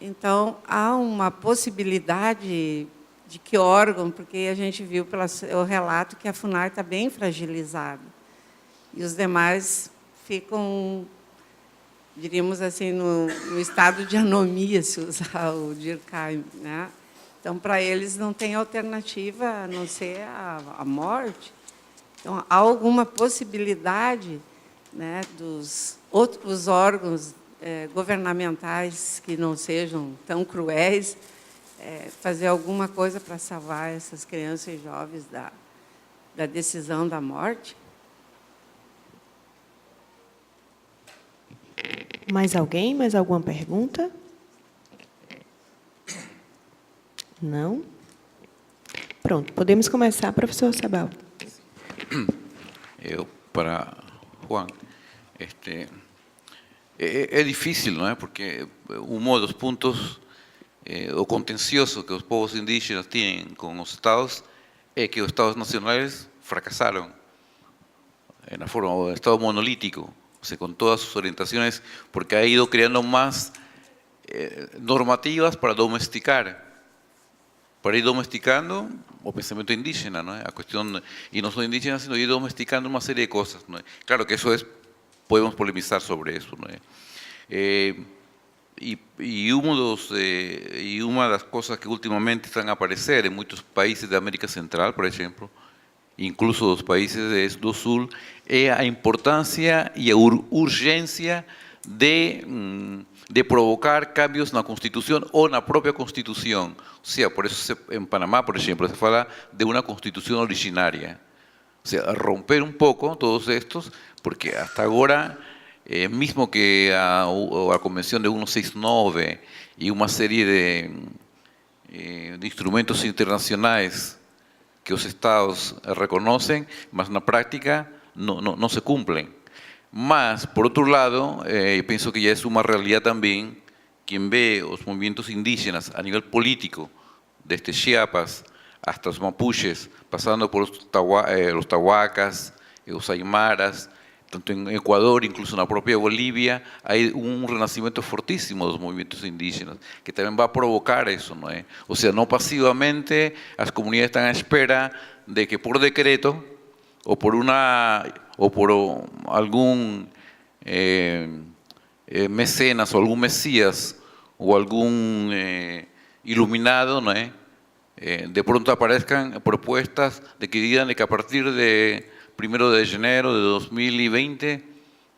Então, há uma possibilidade de que órgão, porque a gente viu pelo relato que a FUNAR está bem fragilizada, e os demais ficam, diríamos assim, no estado de anomia, se usar o Durkheim, né? Então, para eles não tem alternativa a não ser a morte. Então, há alguma possibilidade, né, dos outros órgãos governamentais que não sejam tão cruéis, fazer alguma coisa para salvar essas crianças e jovens da decisão da morte? Mais alguém? Mais alguma pergunta? Não? Pronto, podemos começar, professor Sebel. Para Juan, é difícil, não é? Porque um dos pontos, o contencioso que os povos indígenas têm com os estados é que os estados nacionais fracassaram na forma, o estado monolítico, o sea, con todas sus orientaciones, porque ha ido creando más normativas para domesticar, para ir domesticando o pensamiento indígena, ¿no? A cuestión, y no solo indígena, sino ir domesticando una serie de cosas, ¿no? Claro que eso es, podemos polemizar sobre eso, ¿no? Y una de las cosas que últimamente están a aparecer en muchos países de América Central, por ejemplo, incluso los países do Sul, é a importância e a urgência de provocar cambios na Constituição ou na própria Constituição. Ou seja, por isso em Panamá, por exemplo, se fala de uma Constituição originária. Ou seja, romper um pouco todos estes, porque hasta agora, mesmo que a Convenção de 169 e uma série de instrumentos internacionais que os estados reconocen, mas na práctica no se cumplen. Mas, por otro lado, pienso que ya es una realidad también, quien ve los movimientos indígenas a nivel político, desde Chiapas hasta los mapuches, pasando por los tahuacas, los aymaras, tanto en Ecuador, incluso en la propia Bolivia, hay un renacimiento fortísimo de los movimientos indígenas, que también va a provocar eso, ¿no? O sea, no pasivamente, las comunidades están a espera de que por decreto, o por algún mecenas, o algún mesías, o algún iluminado, ¿no? De pronto aparezcan propuestas de que digan de que a partir de 1 de enero de 2020,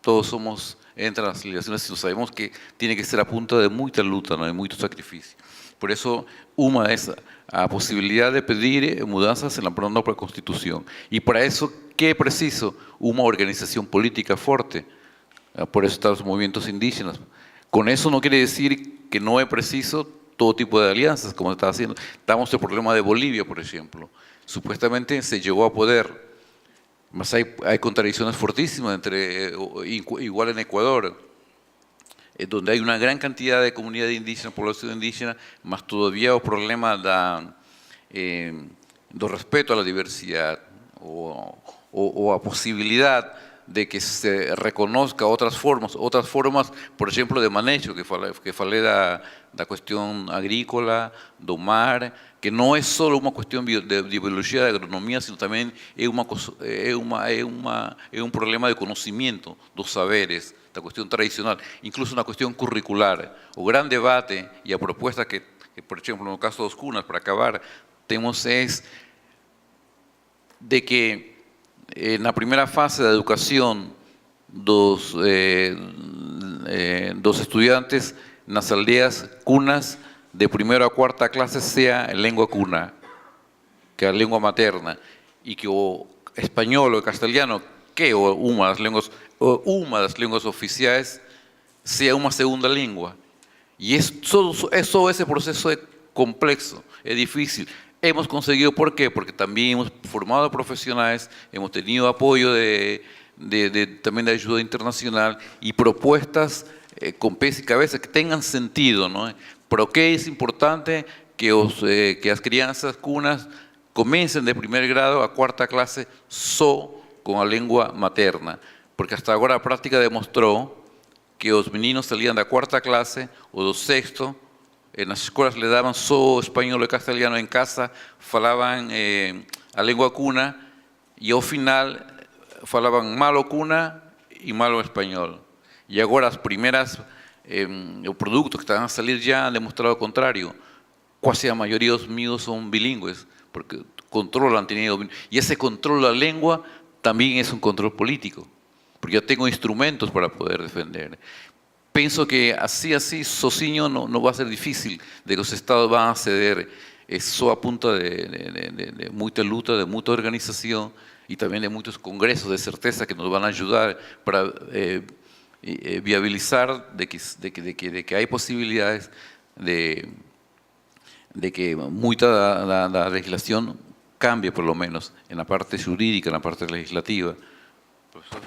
todos entran las civilizaciones y sabemos que tiene que ser a punta de mucha lucha, ¿no? De mucho sacrificio. Por eso, una es la posibilidad de pedir mudanzas en la propia Constitución. Y para eso, ¿qué es preciso? Una organización política fuerte. Por eso están los movimientos indígenas. Con eso no quiere decir que no es preciso todo tipo de alianzas, como se está haciendo. Estamos en el problema de Bolivia, por ejemplo. Supuestamente se llegó a poder. Mas hay contradicciones fortísimas, igual en Ecuador, donde hay una gran cantidad de comunidad indígena, población indígena, más todavía el problema do respeto a la diversidad o a posibilidad de que se reconozca outras formas, por exemplo, de manejo, que falei da questão agrícola, do mar, que não é só uma questão de biologia, de agronomia, sino também é um problema de conhecimento dos saberes, da questão tradicional, incluso na questão curricular. O grande debate e a proposta que, por exemplo, no caso dos cunas, para acabar, temos é de que na primeira fase da educação dos estudiantes nas aldeias cunas, de primeira a quarta classe, seja em língua cuna, que é a língua materna, e que o espanhol ou o castelhano, que é uma das línguas oficiais, seja uma segunda língua. E só esse processo é complexo, é difícil. Hemos conseguido, ¿por qué? Porque también hemos formado profesionales, hemos tenido apoyo también de ayuda internacional y propuestas con pies y cabeza que tengan sentido, ¿no? Pero que es importante que las crianças cunas comiencen de primer grado a cuarta clase só con la lengua materna, porque hasta ahora la práctica demostró que los meninos salían de la cuarta clase o do sexto. Nas escolas le davam só espanhol e castelhano, em casa falavam a língua cuna e ao final falavam mal o cuna e mal o espanhol. E agora as primeiras, os produtos que estão a salir já han demonstrado o contrário. Quase a maioria dos miúdos são bilíngues, porque controlam, e esse controle da língua também é um controle político, porque eu tenho instrumentos para poder defender. Penso que así, sozinho no va a ser difícil, de que los estados van a ceder, es só a punta de mucha lucha, de mucha organización y también de muchos congresos de certeza que nos van a ayudar para viabilizar de que hay posibilidades de que mucha la legislación cambie, por lo menos, en la parte jurídica, en la parte legislativa. Profesor.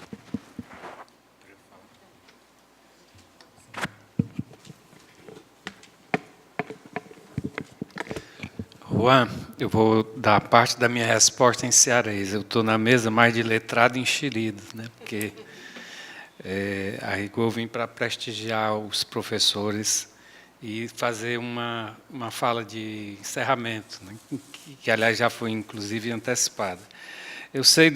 Juan, eu vou dar parte da minha resposta em cearês. Eu estou na mesa mais de letrado e enxerido, né? Porque a rigor eu vim para prestigiar os professores e fazer uma fala de encerramento, né? Que, aliás, já foi, inclusive, antecipada. Eu sei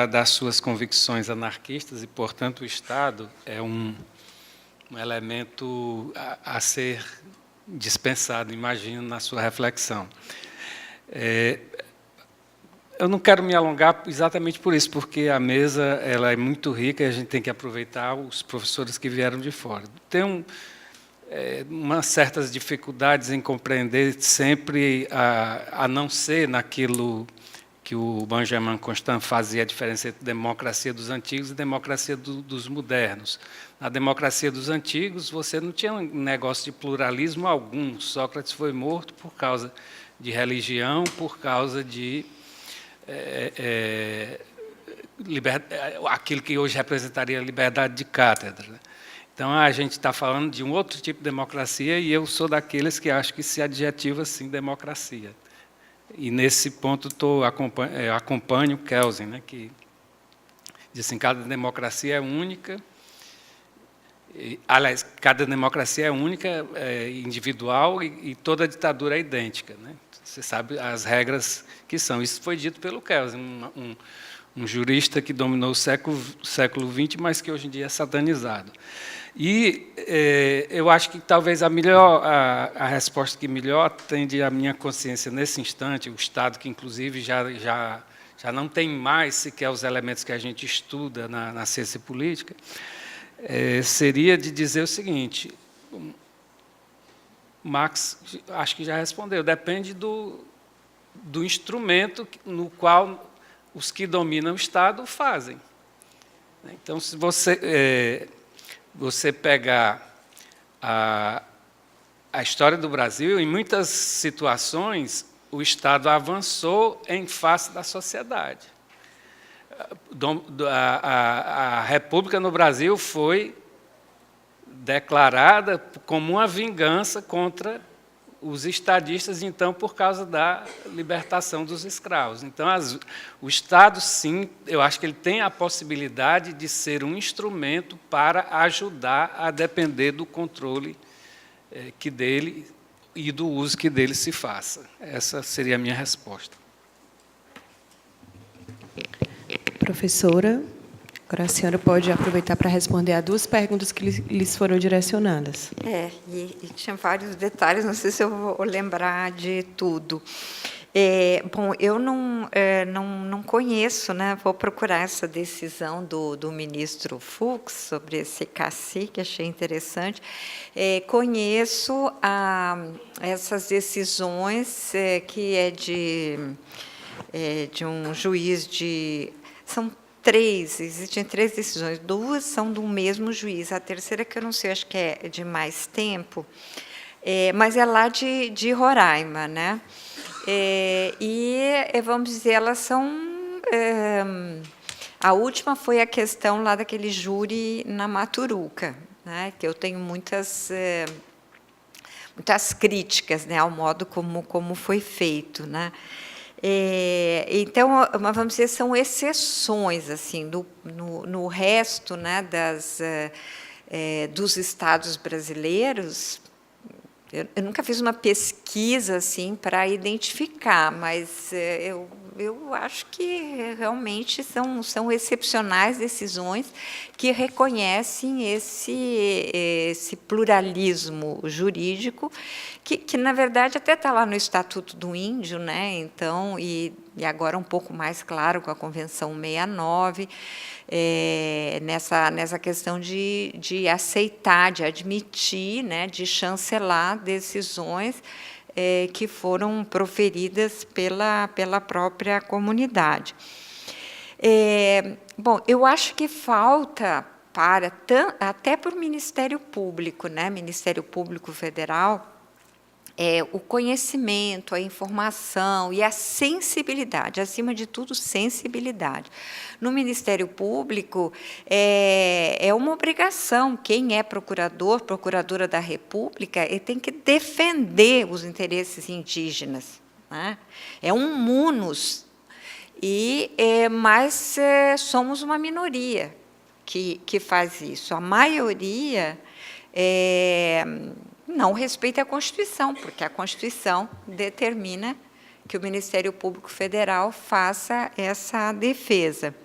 das suas convicções anarquistas e, portanto, o Estado é um elemento a ser dispensado, imagino, na sua reflexão. Eu não quero me alongar exatamente por isso, porque a mesa ela é muito rica e a gente tem que aproveitar os professores que vieram de fora. Tem umas certas dificuldades em compreender sempre, a não ser naquilo que o Benjamin Constant fazia a diferença entre democracia dos antigos e democracia dos modernos. Na democracia dos antigos, você não tinha um negócio de pluralismo algum. Sócrates foi morto por causa de religião, por causa de aquilo que hoje representaria a liberdade de cátedra. Então, a gente está falando de um outro tipo de democracia e eu sou daqueles que acho que se adjetiva, sim, democracia. E, nesse ponto, acompanho o Kelsen, né, que diz assim, cada democracia é única. Aliás, cada democracia é única, individual, e toda ditadura é idêntica, né? Você sabe as regras que são. Isso foi dito pelo Kelsen, um jurista que dominou o século XX, mas que hoje em dia é satanizado. E eu acho que talvez a resposta que melhor atende à minha consciência nesse instante, o Estado que, inclusive, já não tem mais sequer os elementos que a gente estuda na ciência política, seria de dizer o seguinte: Marx, acho que já respondeu, depende do instrumento no qual os que dominam o Estado fazem. Então, se você pegar a história do Brasil, em muitas situações, o Estado avançou em face da sociedade. A República no Brasil foi declarada como uma vingança contra os estadistas, então, por causa da libertação dos escravos. Então, o Estado, sim, eu acho que ele tem a possibilidade de ser um instrumento para ajudar a depender do controle que dele e do uso que dele se faça. Essa seria a minha resposta. Professora, agora a senhora pode aproveitar para responder a duas perguntas que lhes foram direcionadas. E tinha vários detalhes, não sei se eu vou lembrar de tudo. Bom, eu não conheço, né? Vou procurar essa decisão do ministro Fux sobre esse cacique, achei interessante. Conheço essas decisões que é de um juiz de... São existem 3 decisões, 2 são do mesmo juiz, a terceira que eu não sei, acho que é de mais tempo, mas é lá de Roraima, né? Vamos dizer, elas são... a última foi a questão lá daquele júri na Maturuca, né? Que eu tenho muitas críticas, né, ao modo como foi feito, né? Então, vamos dizer, são exceções assim no resto, né, dos estados brasileiros. Eu nunca fiz uma pesquisa assim para identificar, mas eu acho que realmente são excepcionais decisões que reconhecem esse pluralismo jurídico que na verdade até está lá no Estatuto do Índio, né? Então, e agora um pouco mais claro com a Convenção 69, nessa questão de aceitar, de admitir, né, de chancelar decisões que foram proferidas pela própria comunidade. Bom, eu acho que falta até para o Ministério Público, né, Ministério Público Federal, o conhecimento, a informação e a sensibilidade, acima de tudo, sensibilidade. No Ministério Público, é uma obrigação, quem é procurador, procuradora da República, ele tem que defender os interesses indígenas, né? É um munus, mas somos uma minoria que faz isso. A maioria não respeita a Constituição, porque a Constituição determina que o Ministério Público Federal faça essa defesa.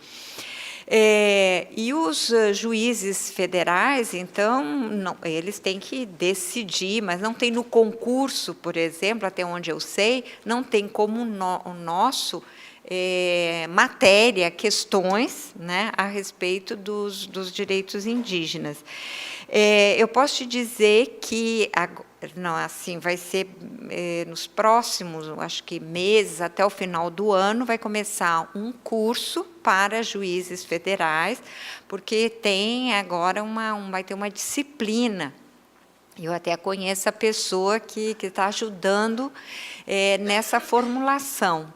E os juízes federais, então, eles têm que decidir, mas não tem no concurso, por exemplo, até onde eu sei, não tem como o nosso matéria, questões, né, a respeito dos direitos indígenas. Eu posso te dizer que assim, vai ser nos próximos, acho que meses, até o final do ano, vai começar um curso para juízes federais, porque tem agora vai ter uma disciplina. Eu até conheço a pessoa que está ajudando nessa formulação.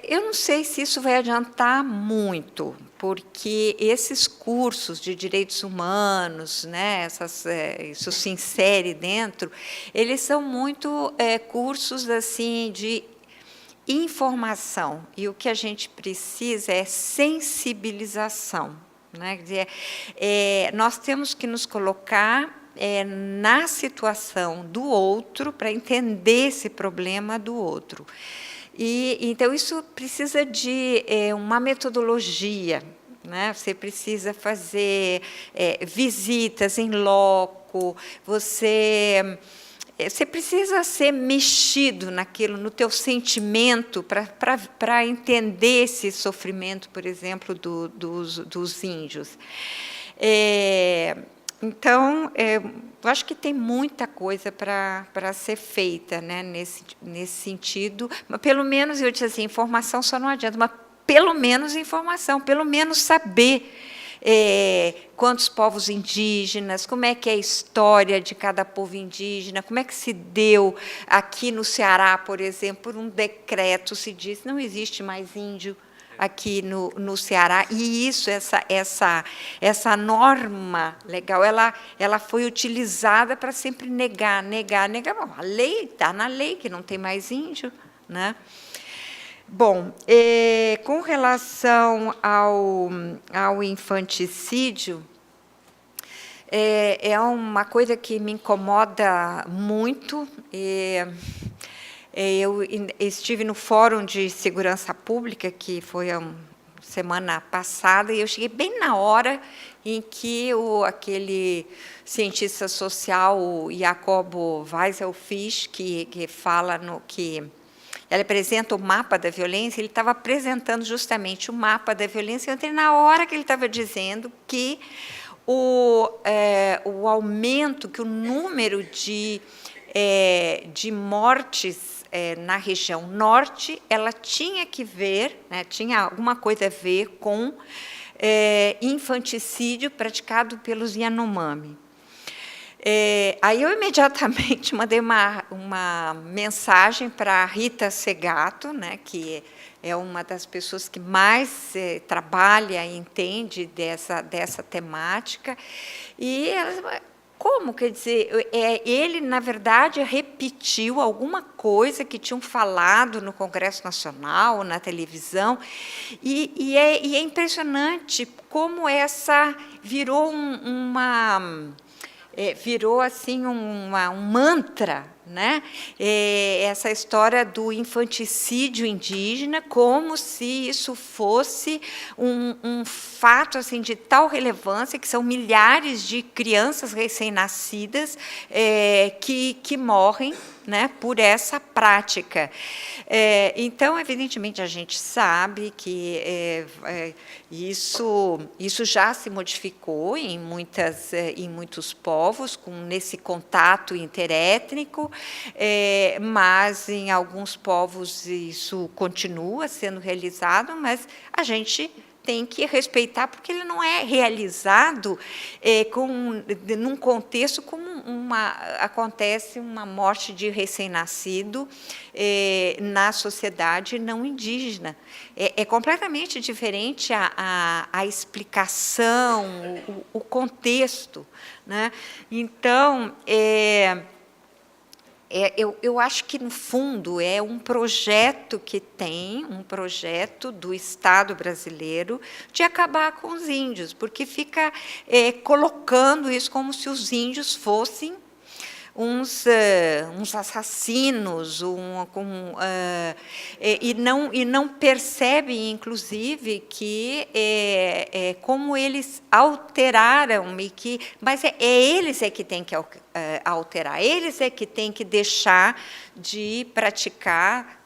Eu não sei se isso vai adiantar muito, porque esses cursos de direitos humanos, né, isso se insere dentro, eles são muito cursos assim, de informação, e o que a gente precisa é sensibilização, né? Quer dizer, nós temos que nos colocar na situação do outro para entender esse problema do outro. Então, isso precisa de uma metodologia, né? Você precisa fazer visitas em loco, você precisa ser mexido naquilo, no teu sentimento, para entender esse sofrimento, por exemplo, dos índios. Então, eu acho que tem muita coisa para ser feita, né, nesse sentido. Mas, pelo menos, eu disse assim, informação só não adianta, mas pelo menos informação, pelo menos saber quantos povos indígenas, como é que é a história de cada povo indígena, como é que se deu aqui no Ceará, por exemplo, por um decreto se diz não existe mais índio aqui no Ceará, e isso, essa norma legal, ela foi utilizada para sempre negar. Bom, a lei está na lei, que não tem mais índio, né? Bom, com relação ao infanticídio, é uma coisa que me incomoda muito. Eu estive no Fórum de Segurança Pública, que foi a semana passada, e eu cheguei bem na hora em que aquele cientista social, o Jacobo Weiselfisch, que fala que ele apresenta o mapa da violência, ele estava apresentando justamente o mapa da violência, eu entrei na hora que ele estava dizendo que o aumento, que o número de mortes na região norte, ela tinha que ver, né, tinha alguma coisa a ver com infanticídio praticado pelos Yanomami. Aí eu imediatamente mandei uma mensagem para a Rita Segato, né, que é uma das pessoas que mais trabalha e entende dessa temática, e ela... Como? Quer dizer, ele, na verdade, repetiu alguma coisa que tinham falado no Congresso Nacional, na televisão, e é impressionante como essa virou virou assim um mantra, né? Essa história do infanticídio indígena, como se isso fosse um fato assim de tal relevância, que são milhares de crianças recém-nascidas que morrem, né, por essa prática. Então, evidentemente, a gente sabe que isso já se modificou em muitos povos, nesse contato interétnico, mas em alguns povos isso continua sendo realizado, mas a gente tem que respeitar, porque ele não é realizado num contexto como acontece uma morte de recém-nascido na sociedade não indígena. É completamente diferente a explicação, o contexto, né? Então, eu acho que, no fundo, é um projeto do Estado brasileiro de acabar com os índios, porque fica colocando isso como se os índios fossem uns assassinos, e não percebem, inclusive, que como eles alteraram, mas eles que têm que alterar, eles que têm que deixar de praticar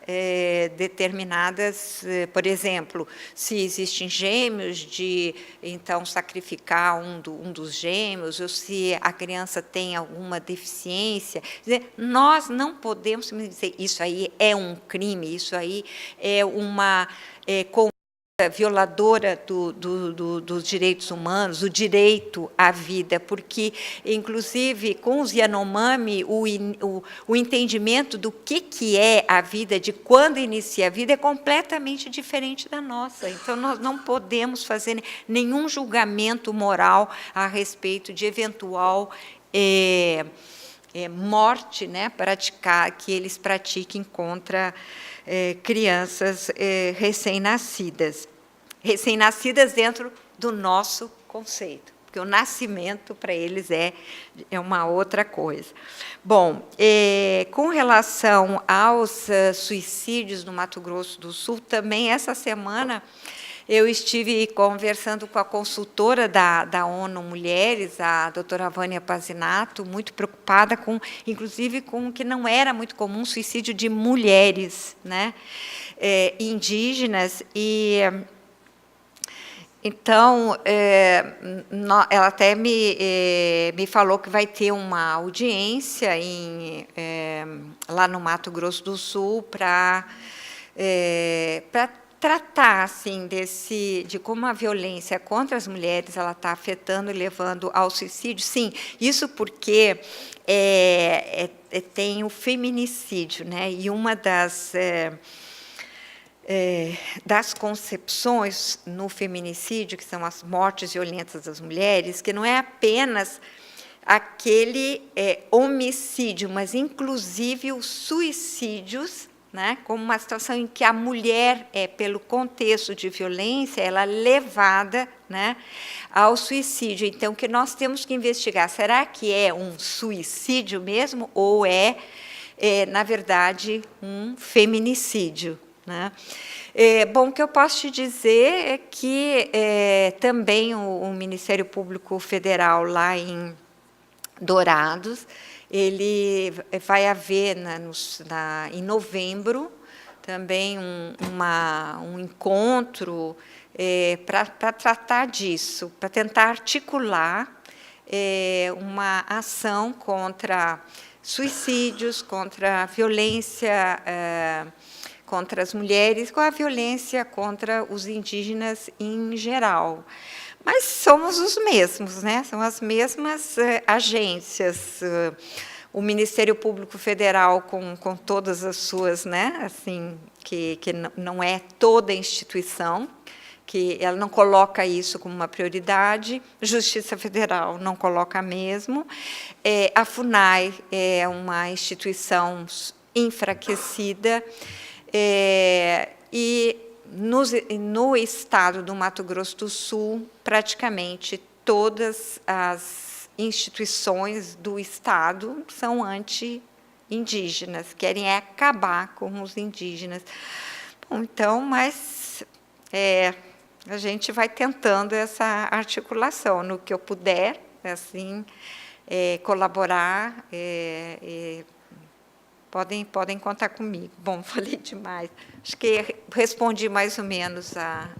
determinadas, por exemplo, se existem gêmeos, de então sacrificar um dos gêmeos, ou se a criança tem alguma deficiência. Quer dizer, nós não podemos dizer isso aí é um crime, isso aí é uma violadora dos direitos humanos, o direito à vida, porque, inclusive, com os Yanomami, o entendimento do que é a vida, de quando inicia a vida, é completamente diferente da nossa. Então, nós não podemos fazer nenhum julgamento moral a respeito de eventual morte, né, que eles pratiquem contra crianças recém-nascidas dentro do nosso conceito, porque o nascimento para eles é uma outra coisa. Bom, com relação aos suicídios no Mato Grosso do Sul, também essa semana eu estive conversando com a consultora da ONU Mulheres, a doutora Vânia Pazinato, muito preocupada, inclusive, com o que não era muito comum, suicídio de mulheres, né, indígenas. Então, ela até me falou que vai ter uma audiência lá no Mato Grosso do Sul para tratar assim de como a violência contra as mulheres ela está afetando e levando ao suicídio. Sim, isso porque tem o feminicídio, né? E uma das das concepções no feminicídio, que são as mortes violentas das mulheres, que não é apenas aquele homicídio, mas inclusive os suicídios, né, como uma situação em que a mulher, pelo contexto de violência, ela é levada, né, ao suicídio. Então, o que nós temos que investigar, será que é um suicídio mesmo ou na verdade, um feminicídio? Né? Bom, o que eu posso te dizer é que também o Ministério Público Federal, lá em Dourados, ele vai haver em novembro também um encontro para tratar disso, para tentar articular uma ação contra suicídios, contra a violência contra as mulheres, com a violência contra os indígenas em geral. Mas somos os mesmos, né? São as mesmas agências. O Ministério Público Federal, com todas as suas, né? Assim, que não é toda instituição, que ela não coloca isso como uma prioridade, Justiça Federal não coloca mesmo, a FUNAI é uma instituição enfraquecida, e no estado do Mato Grosso do Sul, praticamente todas as instituições do estado são anti-indígenas, querem acabar com os indígenas. Bom, então, mas a gente vai tentando essa articulação, no que eu puder, assim, colaborar, podem contar comigo. Bom, falei demais. Acho que respondi mais ou menos a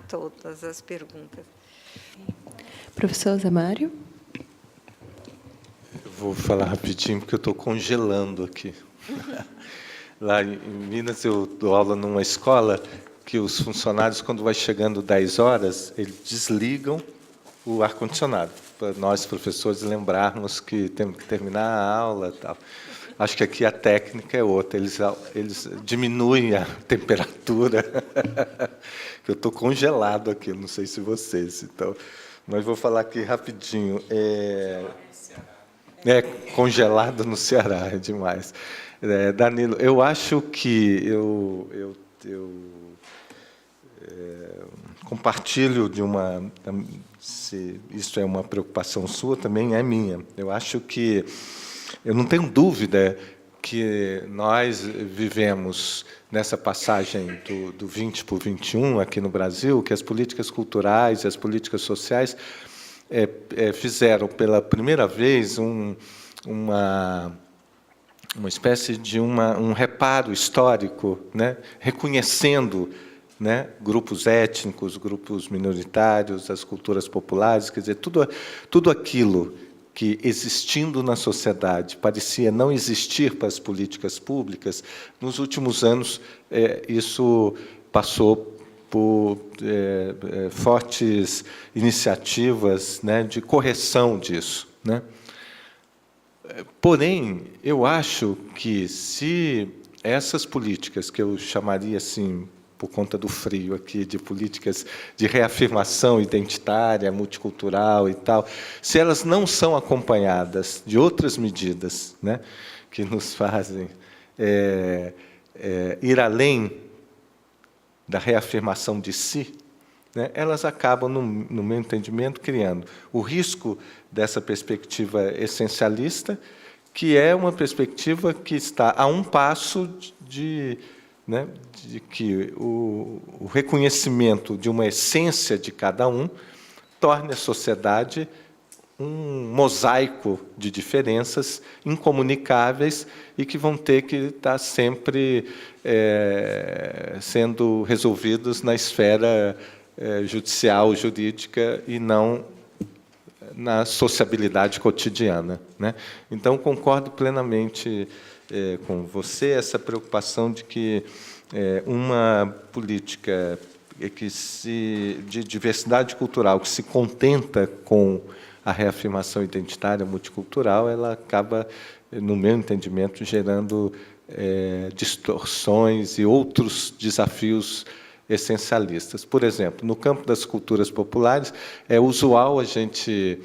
todas as perguntas. Professor Zé Mário? Eu vou falar rapidinho, porque eu estou congelando aqui. Lá em Minas, eu dou aula numa escola que os funcionários, quando vai chegando 10 horas, eles desligam o ar-condicionado, para nós, professores, lembrarmos que temos que terminar a aula e tal. Acho que aqui a técnica é outra, eles diminuem a temperatura, eu estou congelado aqui, não sei se vocês, então, mas vou falar aqui rapidinho. Congelado no Ceará, é demais. Danilo, eu acho que eu compartilho se isso é uma preocupação sua, também é minha. Eu acho que eu não tenho dúvida que nós vivemos nessa passagem do 20 para o 21 aqui no Brasil, que as políticas culturais e as políticas sociais fizeram pela primeira vez uma espécie de um reparo histórico, né, reconhecendo, né, grupos étnicos, grupos minoritários, as culturas populares, quer dizer, tudo aquilo que, existindo na sociedade, parecia não existir para as políticas públicas, nos últimos anos isso passou por fortes iniciativas, né, de correção disso, né? Porém, eu acho que se essas políticas, que eu chamaria assim, por conta do frio aqui, de políticas de reafirmação identitária, multicultural e tal, se elas não são acompanhadas de outras medidas, né, que nos fazem ir além da reafirmação de si, né, elas acabam, no meu entendimento, criando o risco dessa perspectiva essencialista, que é uma perspectiva que está a um passo de que o reconhecimento de uma essência de cada um torne a sociedade um mosaico de diferenças incomunicáveis e que vão ter que estar sempre sendo resolvidos na esfera judicial, jurídica, e não na sociabilidade cotidiana, né? Então, concordo plenamente com você, essa preocupação de que uma política de diversidade cultural que se contenta com a reafirmação identitária multicultural, ela acaba, no meu entendimento, gerando distorções e outros desafios essencialistas. Por exemplo, no campo das culturas populares, é usual a gente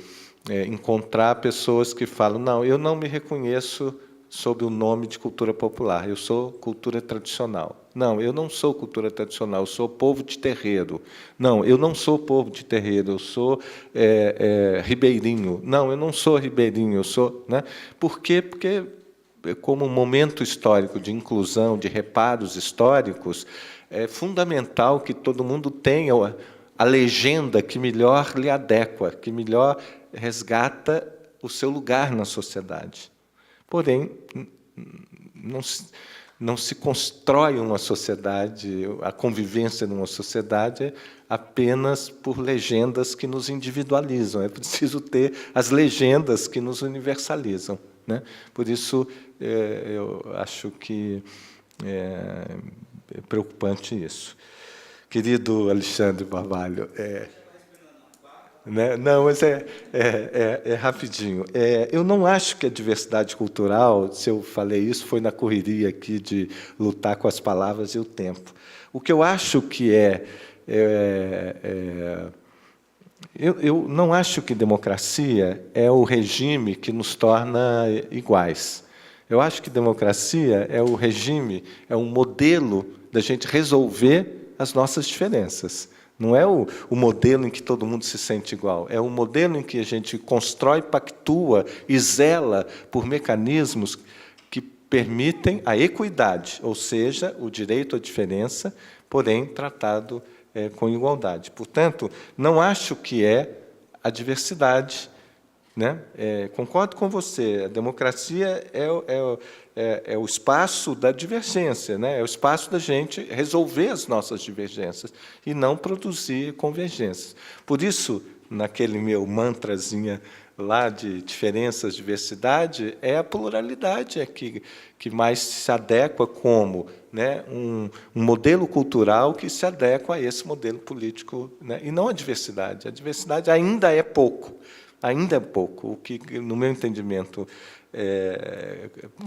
encontrar pessoas que falam: não, eu não me reconheço sob o nome de cultura popular, eu sou cultura tradicional. Não, eu não sou cultura tradicional, eu sou povo de terreiro. Não, eu não sou povo de terreiro, eu sou ribeirinho. Não, eu não sou ribeirinho, eu sou... Né? Por quê? Porque, como momento histórico de inclusão, de reparos históricos, é fundamental que todo mundo tenha a legenda que melhor lhe adequa, que melhor resgata o seu lugar na sociedade. Porém, não se constrói uma sociedade, a convivência numa sociedade apenas por legendas que nos individualizam. É preciso ter as legendas que nos universalizam, né? Por isso, eu acho que é preocupante isso. Querido Alexandre Barbalho, né? Não, mas é rapidinho. Eu não acho que a diversidade cultural, se eu falei isso, foi na correria aqui de lutar com as palavras e o tempo. O que eu acho que eu não acho que democracia é o regime que nos torna iguais. Eu acho que democracia é o regime, é um modelo da gente resolver as nossas diferenças. Não é o modelo em que todo mundo se sente igual, é o modelo em que a gente constrói, pactua e zela por mecanismos que permitem a equidade, ou seja, o direito à diferença, porém tratado com igualdade. Portanto, não acho que é a diversidade, né? Concordo com você, a democracia é o espaço da divergência, né? É o espaço da gente resolver as nossas divergências e não produzir convergências. Por isso, naquele meu mantrazinha lá de diferenças, diversidade, é a pluralidade que mais se adequa como, né, um modelo cultural que se adequa a esse modelo político, né, e não a diversidade. A diversidade ainda é pouco. Ainda é pouco. O que, no meu entendimento,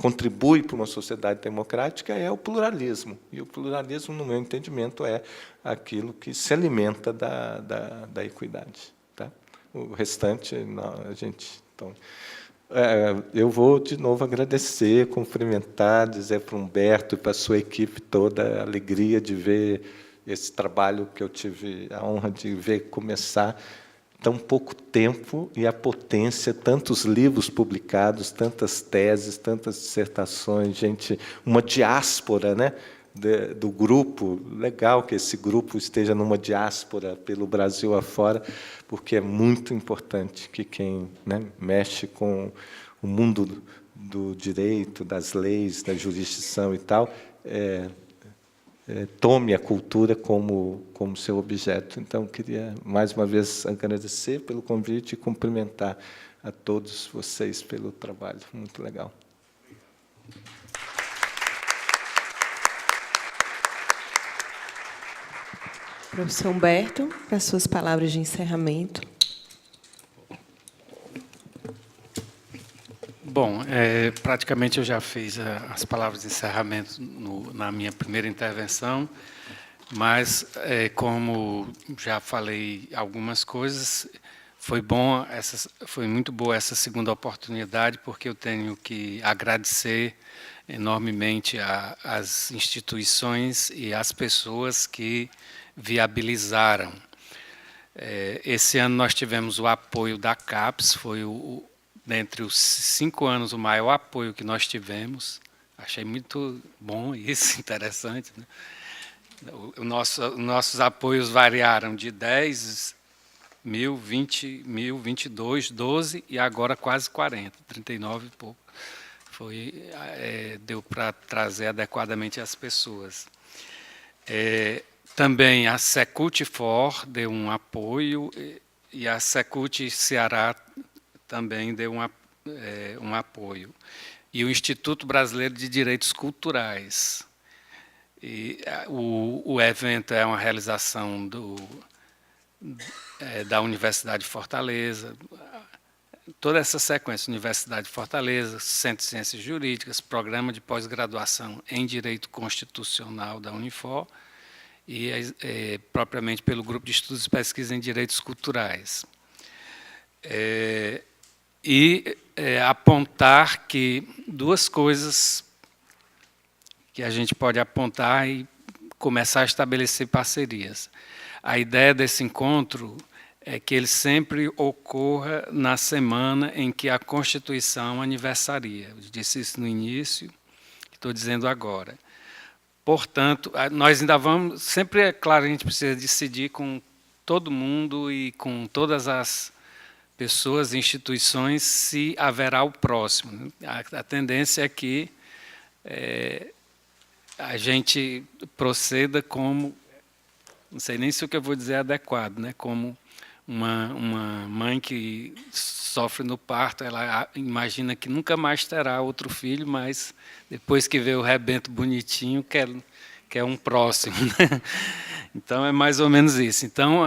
contribui para uma sociedade democrática é o pluralismo. E o pluralismo, no meu entendimento, é aquilo que se alimenta da equidade. Tá? O restante, não, a gente... Então, eu vou, de novo, agradecer, cumprimentar, dizer para o Humberto e para a sua equipe toda a alegria de ver esse trabalho que eu tive a honra de ver começar tão pouco tempo e a potência, tantos livros publicados, tantas teses, tantas dissertações, gente, uma diáspora, né, do grupo. Legal que esse grupo esteja numa diáspora pelo Brasil afora, porque é muito importante que quem, né, mexe com o mundo do direito, das leis, da jurisdição e tal, tome a cultura como seu objeto. Então, queria, mais uma vez, agradecer pelo convite e cumprimentar a todos vocês pelo trabalho. Muito legal. Professor Humberto, para suas palavras de encerramento. Bom, praticamente eu já fiz as palavras de encerramento na minha primeira intervenção, mas, como já falei algumas coisas, foi muito boa essa segunda oportunidade, porque eu tenho que agradecer enormemente às instituições e às pessoas que viabilizaram. Esse ano nós tivemos o apoio da CAPES, foi dentre os 5 anos, o maior apoio que nós tivemos. Achei muito bom isso, interessante, né? Nossos apoios variaram de 10 mil, 20 mil, 22, 12 e agora quase 40, 39 e pouco. Deu para trazer adequadamente as pessoas. Também a Secult For deu um apoio e a Secult Ceará também deu um apoio. E o Instituto Brasileiro de Direitos Culturais. E o evento é uma realização da Universidade de Fortaleza, toda essa sequência, Universidade de Fortaleza, Centro de Ciências Jurídicas, Programa de Pós-Graduação em Direito Constitucional da Unifor, e propriamente pelo Grupo de Estudos e Pesquisa em Direitos Culturais. Apontar que duas coisas que a gente pode apontar e começar a estabelecer parcerias. A ideia desse encontro é que ele sempre ocorra na semana em que a Constituição aniversaria. Eu disse isso no início, estou dizendo agora. Portanto, nós ainda vamos... Sempre, é claro, a gente precisa decidir com todo mundo e com todas as pessoas e instituições se haverá o próximo. A tendência é que a gente proceda como... Não sei nem se o que eu vou dizer é adequado, né? Como uma mãe que sofre no parto, ela imagina que nunca mais terá outro filho, mas depois que vê o rebento bonitinho, quer um próximo. Né? Então, é mais ou menos isso. Então,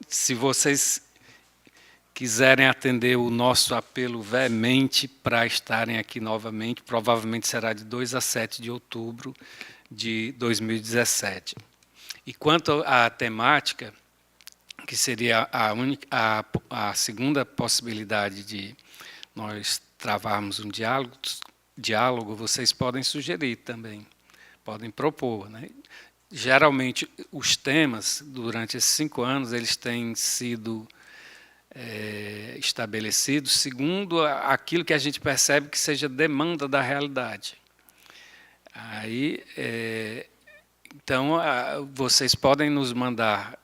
se vocês quiserem atender o nosso apelo veemente para estarem aqui novamente, provavelmente será de 2 a 7 de outubro de 2017. E quanto à temática, que seria a segunda possibilidade de nós travarmos um diálogo, vocês podem sugerir também, podem propor. Né? Geralmente, os temas, durante esses 5 anos, eles têm sido estabelecidos segundo aquilo que a gente percebe que seja demanda da realidade. Aí, então, vocês podem nos mandar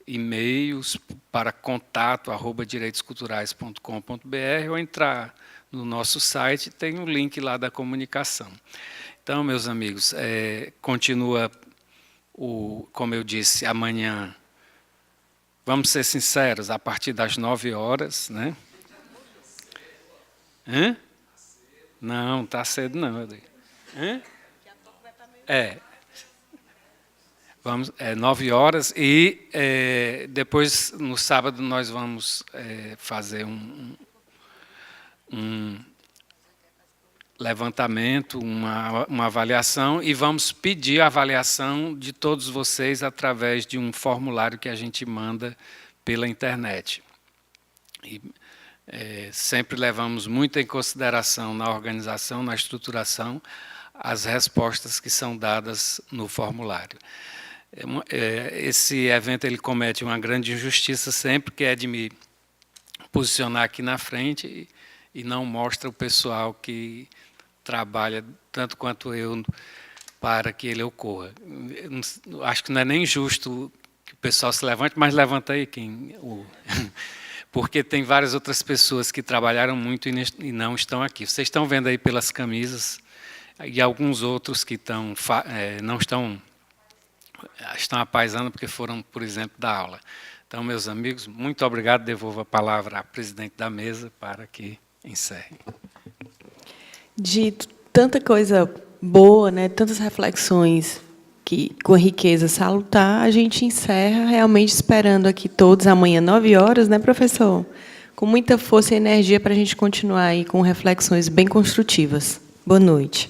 e-mails para contato@direitosculturais.com.br ou entrar no nosso site, tem um link lá da comunicação. Então, meus amigos, continua, como eu disse, amanhã, vamos ser sinceros, a partir das 9 horas, né? Hã? Não, está cedo não. Hã? Vamos, 9 horas e depois, no sábado, nós vamos fazer um levantamento, uma avaliação e vamos pedir a avaliação de todos vocês através de um formulário que a gente manda pela internet. E, sempre levamos muito em consideração na organização, na estruturação, as respostas que são dadas no formulário. Esse evento ele comete uma grande injustiça sempre, que é de me posicionar aqui na frente e não mostra o pessoal que trabalha tanto quanto eu para que ele ocorra. Acho que não é nem justo que o pessoal se levante, mas levanta aí porque tem várias outras pessoas que trabalharam muito e não estão aqui. Vocês estão vendo aí pelas camisas e alguns outros que não estão apaisando porque foram, por exemplo, da aula. Então, meus amigos, muito obrigado. Devolvo a palavra à presidente da mesa para que encerre. Dito tanta coisa boa, né, tantas reflexões que, com riqueza salutar, a gente encerra realmente esperando aqui todos amanhã, 9 horas, né, professor? Com muita força e energia para a gente continuar aí com reflexões bem construtivas. Boa noite.